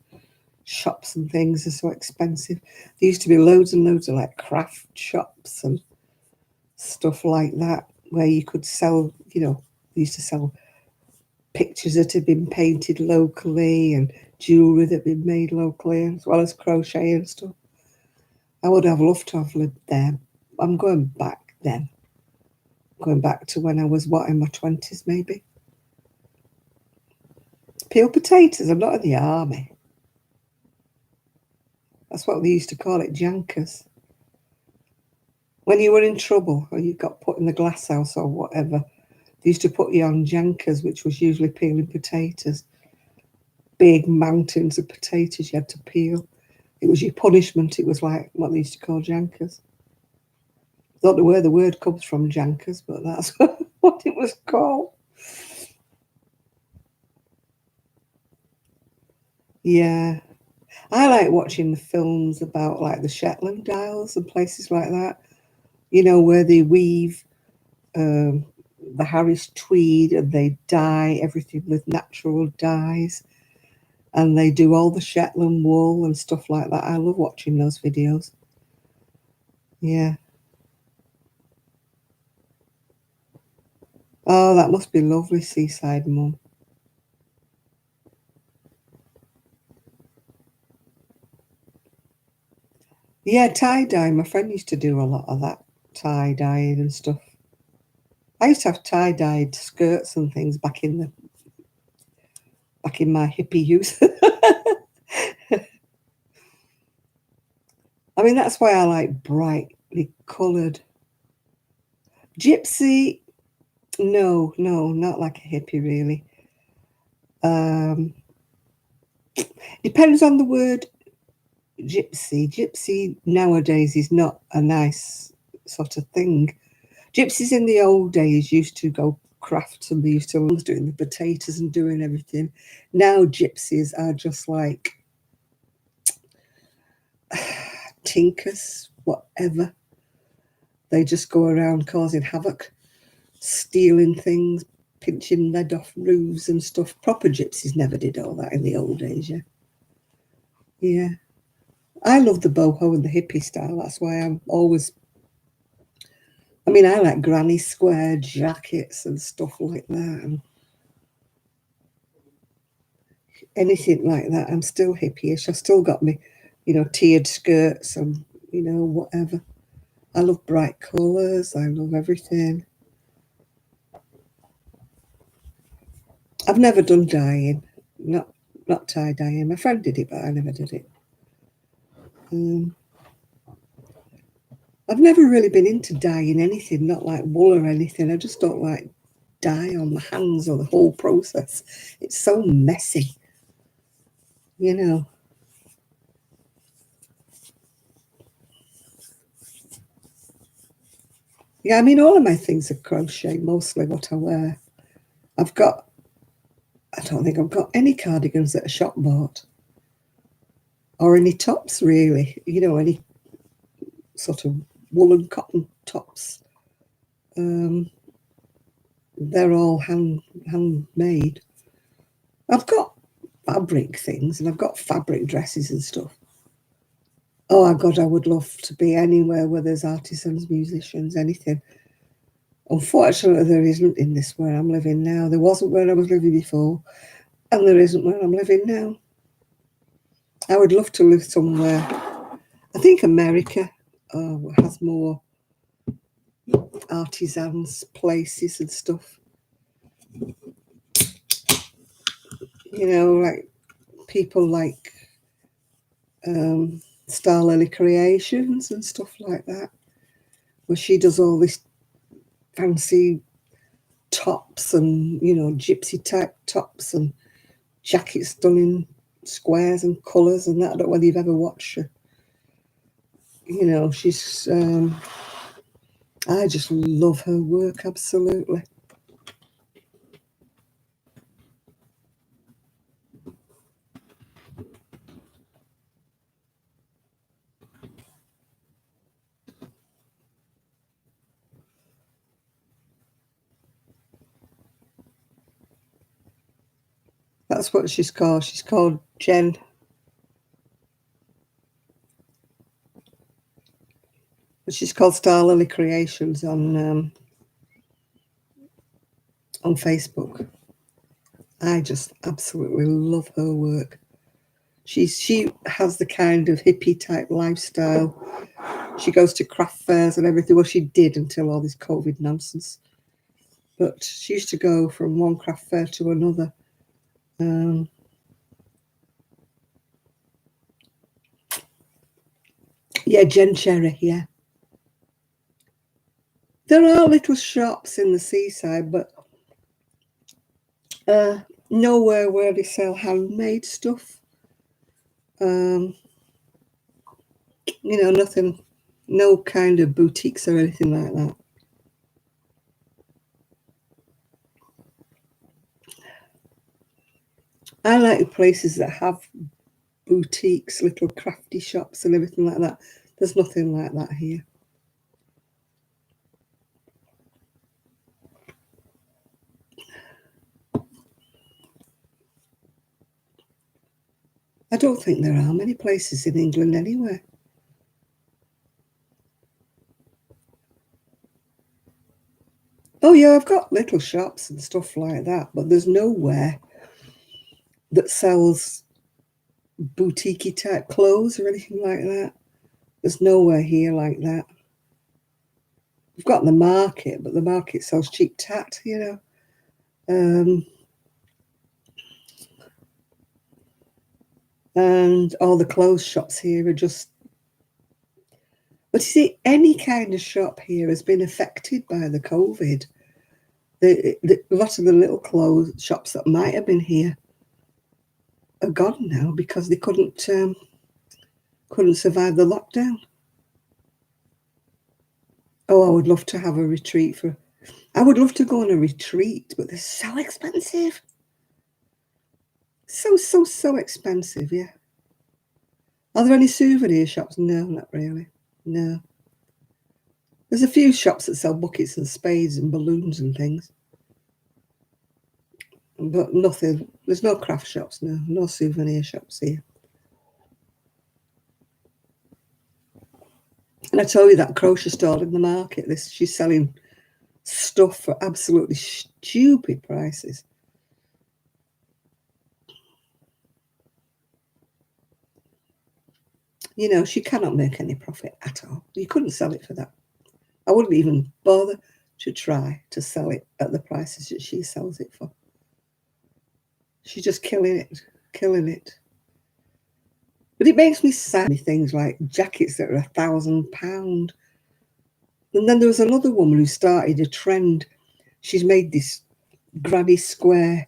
shops and things are so expensive. There used to be loads and loads of like craft shops and stuff like that where you could sell, you know, they used to sell pictures that had been painted locally and jewellery that had been made locally, as well as crochet and stuff. I would have loved to have lived there. I'm going back then. Going back to when I was, in my 20s maybe. Peel potatoes, I'm not in the army. That's what they used to call it, jankers. When you were in trouble or you got put in the glass house or whatever, they used to put you on jankers, which was usually peeling potatoes. Big mountains of potatoes you had to peel. It was your punishment. It was like what they used to call jankers. I don't know where the word comes from, jankers, but that's what it was called. Yeah. I like watching the films about like the Shetland Isles and places like that, you know, where they weave the Harris tweed and they dye everything with natural dyes, and they do all the Shetland wool and stuff like that. I love watching those videos. Yeah. Oh, that must be lovely, seaside mum. Yeah, tie-dye. My friend used to do a lot of that, tie-dyeing and stuff. I used to have tie-dyed skirts and things back in my hippie youth. I mean, that's why I like brightly coloured. Gypsy, no, not like a hippie really. Depends on the word gypsy. Gypsy nowadays is not a nice sort of thing. Gypsies in the old days used to go crafts and they used to love doing the potatoes and doing everything. Now gypsies are just like tinkers, whatever. They just go around causing havoc, stealing things, pinching lead off roofs and stuff. Proper gypsies never did all that in the old days, yeah. Yeah. I love the boho and the hippie style. That's why I'm always... I mean, I like granny square jackets and stuff like that. And anything like that. I'm still hippie-ish. I've still got me, you know, tiered skirts and, you know, whatever. I love bright colours. I love everything. I've never done dyeing. Not tie-dyeing. My friend did it, but I never did it. I've never really been into dyeing anything, not like wool or anything. I just don't like dye on my hands or the whole process. It's so messy, you know. Yeah, I mean, all of my things are crochet, mostly what I wear. I don't think I've got any cardigans that are shop bought. Or any tops, really. You know, any sort of woolen cotton tops. They're all handmade. I've got fabric things and I've got fabric dresses and stuff. Oh, God, I would love to be anywhere where there's artisans, musicians, anything. Unfortunately, there isn't in this where I'm living now. There wasn't where I was living before, and there isn't where I'm living now. I would love to live somewhere. I think America has more artisans, places and stuff. You know, like people like Star Lily Creations and stuff like that, where she does all this fancy tops and, you know, gypsy type tops and jackets done in squares and colours and that. I don't know whether you've ever watched her. You know, she's... I just love her work, absolutely. That's what she's called. She's called Jen. She's called Star Lily Creations on Facebook. I just absolutely love her work. She has the kind of hippie type lifestyle. She goes to craft fairs and everything. Well, she did until all this COVID nonsense. But she used to go from one craft fair to another. Yeah, Jen Cherry, yeah. There are little shops in the seaside, but nowhere where they sell handmade stuff. Nothing, no kind of boutiques or anything like that. I like the places that have boutiques, little crafty shops and everything like that. There's nothing like that here. I don't think there are many places in England anywhere. Oh yeah, I've got little shops and stuff like that, but there's nowhere that sells boutique type clothes or anything like that. There's nowhere here like that. We've got the market, but the market sells cheap tat, and all the clothes shops here are just. But you see, any kind of shop here has been affected by the COVID. A lot of the little clothes shops that might have been here are gone now because they couldn't survive the lockdown. Oh, I would love to have a retreat I would love to go on a retreat, but they're so expensive. So expensive, yeah. Are there any souvenir shops? No, not really. No. There's a few shops that sell buckets and spades and balloons and things. But nothing. There's no craft shops, no souvenir shops here. And I told you that crochet stall in the market, she's selling stuff for absolutely stupid prices. She cannot make any profit at all. You couldn't sell it for that. I wouldn't even bother to try to sell it at the prices that she sells it for. She's just killing it. But it makes me sad, things like jackets that are £1,000. And then there was another woman who started a trend. She's made this granny square,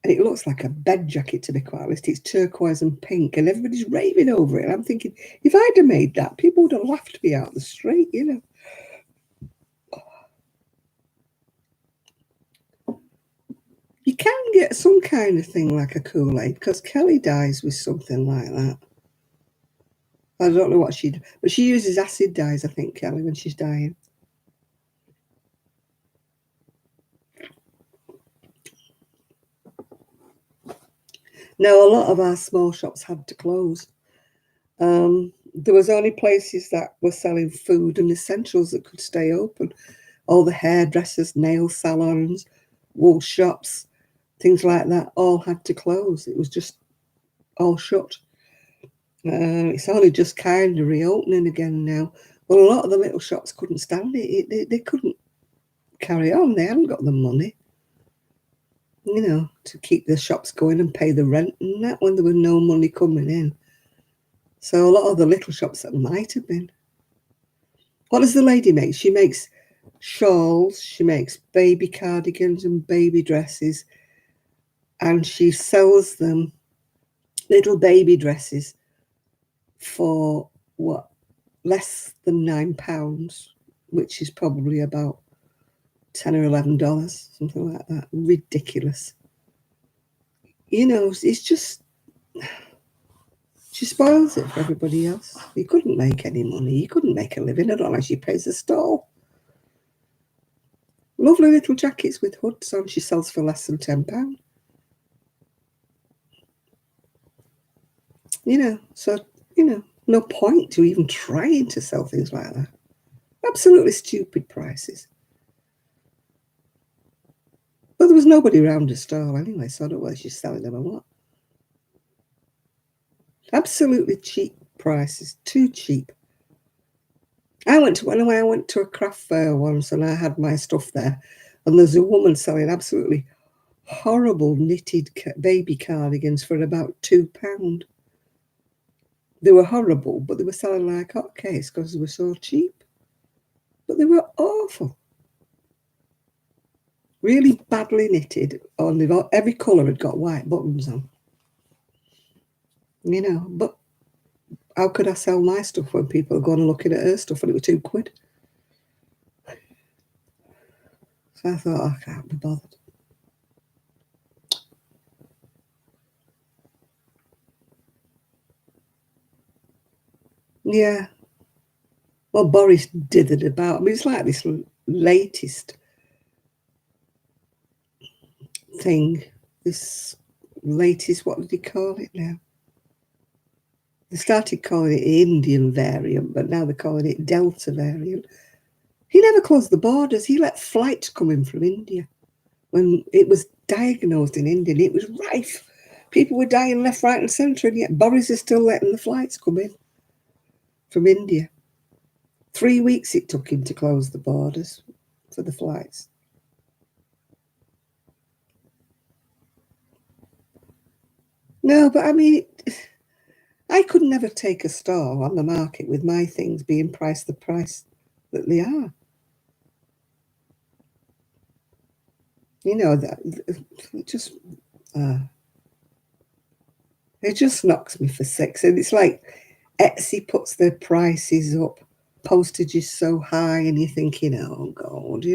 and it looks like a bed jacket, to be quite honest. It's turquoise and pink, and everybody's raving over it. And I'm thinking, if I'd have made that, people would have laughed me out the street, You can get some kind of thing like a Kool-Aid, because Kelly dies with something like that. I don't know what she'd, but she uses acid dyes, I think, Kelly, when she's dying. Now, a lot of our small shops had to close. There was only places that were selling food and essentials that could stay open. All the hairdressers, nail salons, wool shops, things like that, all had to close. It was just all shut. It's only just kind of reopening again now. Well, a lot of the little shops couldn't stand it. They couldn't carry on. They hadn't got the money, to keep the shops going and pay the rent and that when there was no money coming in. So a lot of the little shops that might have been. What does the lady make? She makes shawls. She makes baby cardigans and baby dresses. And she sells them, little baby dresses, for what, less than £9, which is probably about $10 or $11, something like that. Ridiculous. It's just, she spoils it for everybody else. You couldn't make any money. You couldn't make a living unless she pays a stall. Lovely little jackets with hoods on. She sells for less than £10. So, no point to even trying to sell things like that. Absolutely stupid prices. But there was nobody around the stall anyway, so I don't know whether she's selling them or what. Absolutely cheap prices, too cheap. I went to a craft fair once and I had my stuff there, and there's a woman selling absolutely horrible knitted baby cardigans for about £2. They were horrible, but they were selling like hotcakes because they were so cheap. But they were awful. Really badly knitted. Every colour had got white buttons on. But how could I sell my stuff when people are going and looking at her stuff and it was £2? So I thought, I can't be bothered. Yeah. Well, Boris dithered about. I mean, it's like this latest thing. This latest, what did he call it now? They started calling it Indian variant, but now they're calling it Delta variant. He never closed the borders. He let flights come in from India. When it was diagnosed in India, it was rife. People were dying left, right, and centre, and yet Boris is still letting the flights come in from India. 3 weeks it took him to close the borders for the flights. No, but I mean, I could never take a stall on the market with my things being priced the price that they are. That it just knocks me for six. And it's like Etsy puts their prices up, postage is so high, and you're thinking, oh God,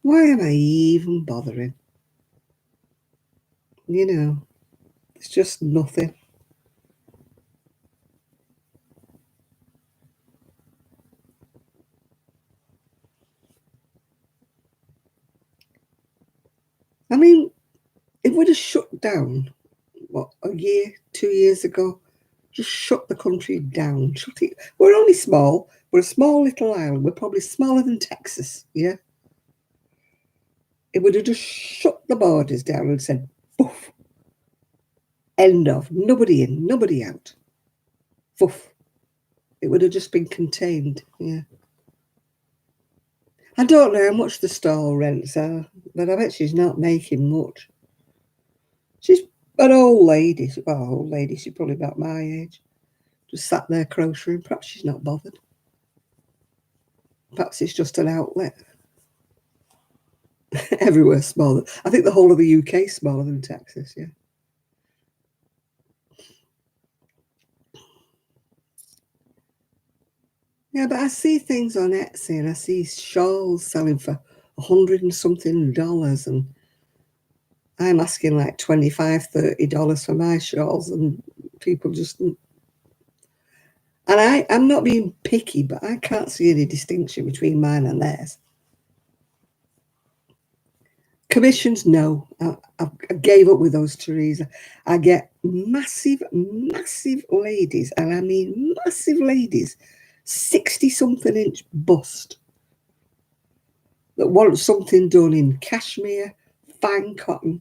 why am I even bothering? It's just nothing. I mean, it would have shut down, a year, 2 years ago. Just shut the country down. Shut it. We're only small. We're a small little island. We're probably smaller than Texas, yeah? It would have just shut the borders down and said, poof, end of. Nobody in, nobody out. Poof. It would have just been contained, yeah. I don't know how much the stall rents are, but I bet she's not making much. She's an old lady. Well, old lady, she's probably about my age. Just sat there crocheting. Perhaps she's not bothered. Perhaps it's just an outlet. Everywhere smaller. I think the whole of the UK is smaller than Texas, yeah. Yeah, but I see things on Etsy and I see shawls selling for $100 and something, and I'm asking like $25, $30 for my shawls, and people just. And I'm not being picky, but I can't see any distinction between mine and theirs. Commissions, no. I gave up with those, Teresa. I get massive, massive ladies, and I mean massive ladies, 60-something inch bust, that want something done in cashmere, fine cotton,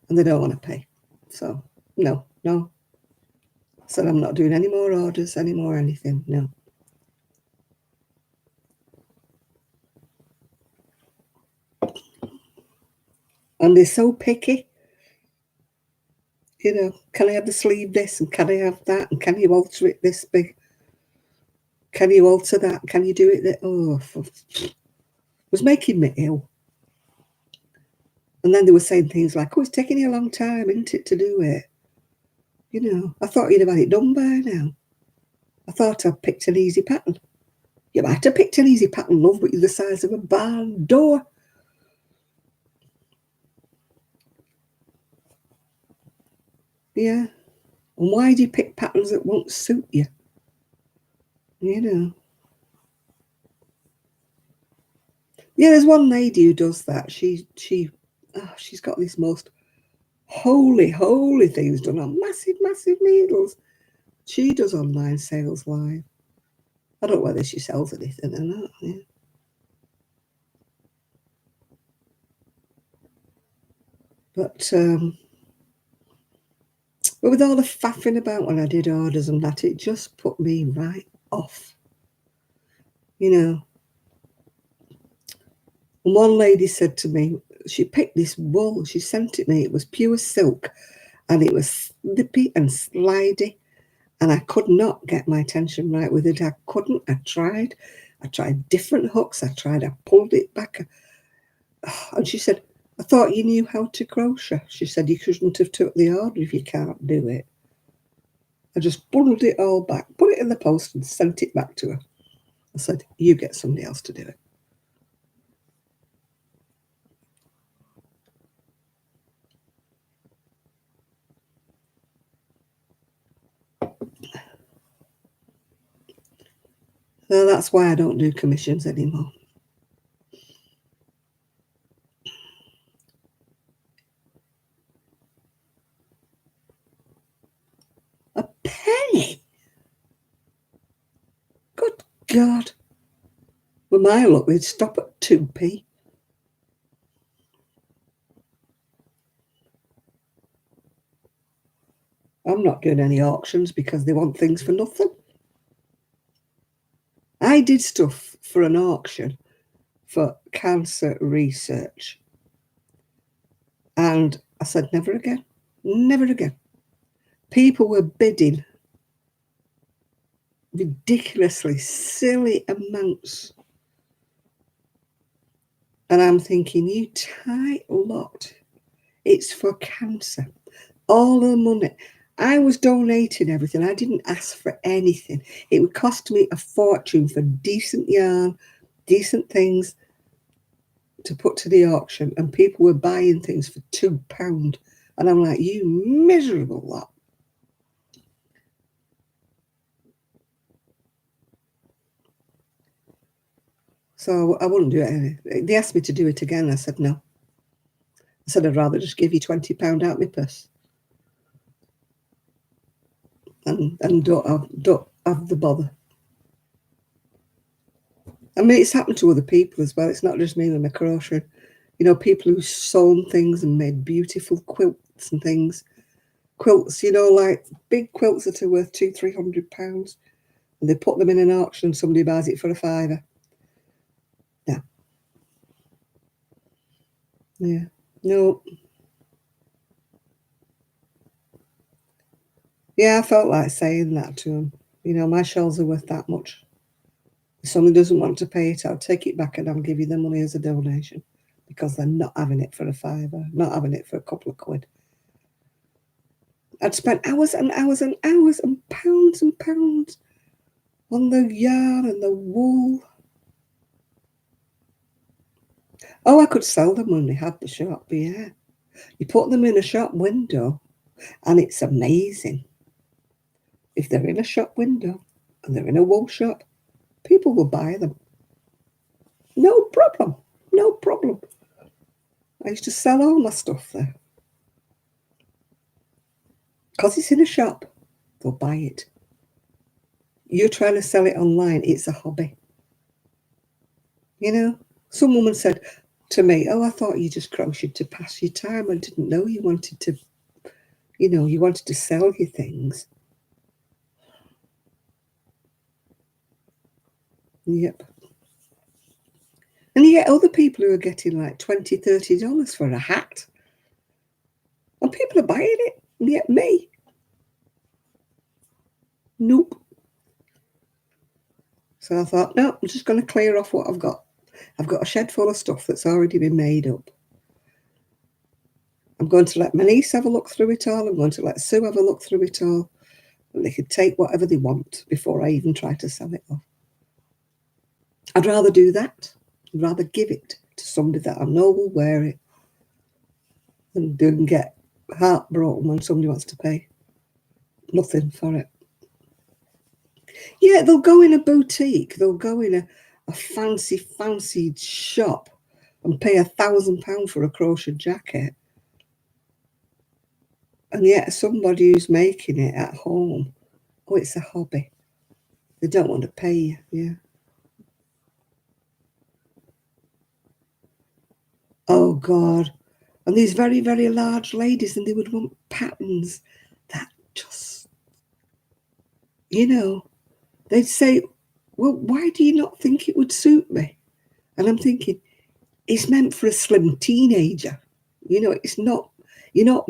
and they don't want to pay. So, no. I said I'm not doing any more orders, any more anything, no. And they're so picky. Can I have the sleeve this, and can I have that, and can you alter it this big? Can you alter that? Can you do it that? Oh, it was making me ill. And then they were saying things like, oh, it's taking you a long time, isn't it, to do it? I thought you'd have had it done by now. I thought I'd picked an easy pattern. You might have picked an easy pattern, love, but you're the size of a barn door. Yeah. And why do you pick patterns that won't suit you? Yeah, there's one lady who does that. She's got this most holy things done on massive needles. She does online sales live. I don't know whether she sells anything or not. Yeah. But with all the faffing about when I did orders and that, it just put me right off. You know, and one lady said to me, she picked this wool, she sent it me, it was pure silk, and it was slippy and slidey, and I could not get my tension right with it. I couldn't. I tried different hooks. I pulled it back. And she said, I thought you knew how to crochet. She said, you shouldn't have took the order if you can't do it. I just bundled it all back, put it in the post and sent it back to her. I said, you get somebody else to do it. So that's why I don't do commissions anymore. A penny? Good God. With my luck, they'd stop at 2p. I'm not doing any auctions because they want things for nothing. I did stuff for an auction for cancer research. And I said, never again. Never again. People were bidding ridiculously silly amounts. And I'm thinking, you tight lot. It's for cancer. All the money. I was donating everything. I didn't ask for anything. It would cost me a fortune for decent yarn, decent things to put to the auction, and people were buying things for £2. And I'm like, you miserable lot. So I wouldn't do it anyway. They asked me to do it again. I said no. I said I'd rather just give you £20 out my purse and don't have the bother. I mean, it's happened to other people as well. It's not just me with my crochet. You know, people who've sewn things and made beautiful quilts and things. Quilts, you know, like big quilts that are worth £200-300, and they put them in an auction and somebody buys it for a £5. Yeah. No. Yeah, I felt like saying that to them. You know, my shells are worth that much. If somebody doesn't want to pay it, I'll take it back and I'll give you the money as a donation, because they're not having it for a £5, not having it for a couple of quid. I'd spent hours and hours and hours and pounds on the yarn and the wool. Oh, I could sell them when they had the shop, but yeah. You put them in a shop window and it's amazing. If they're in a shop window and they're in a wool shop, people will buy them. No problem. No problem. I used to sell all my stuff there. Because it's in a shop, they'll buy it. You're trying to sell it online, it's a hobby. You know, some woman said to me, oh, I thought you just crocheted to pass your time. I didn't know you wanted to, you know, you wanted to sell your things. Yep. And you get other people who are getting like $20, $30 for a hat. And people are buying it. And yet me, nope. So I thought, no, I'm just going to clear off what I've got. I've got a shed full of stuff that's already been made up. I'm going to let my niece have a look through it all. I'm going to let Sue have a look through it all. And they can take whatever they want before I even try to sell it off. I'd rather do that. I'd rather give it to somebody that I know will wear it than get heartbroken when somebody wants to pay nothing for it. Yeah, they'll go in a boutique. They'll go in a fancy shop and pay £1,000 for a crochet jacket. And yet somebody who's making it at home, oh, it's a hobby. They don't want to pay you, yeah. Oh, God. And these very, very large ladies, and they would want patterns that just, you know, they'd say, well, why do you not think it would suit me? And I'm thinking, it's meant for a slim teenager. You know, it's not, you're not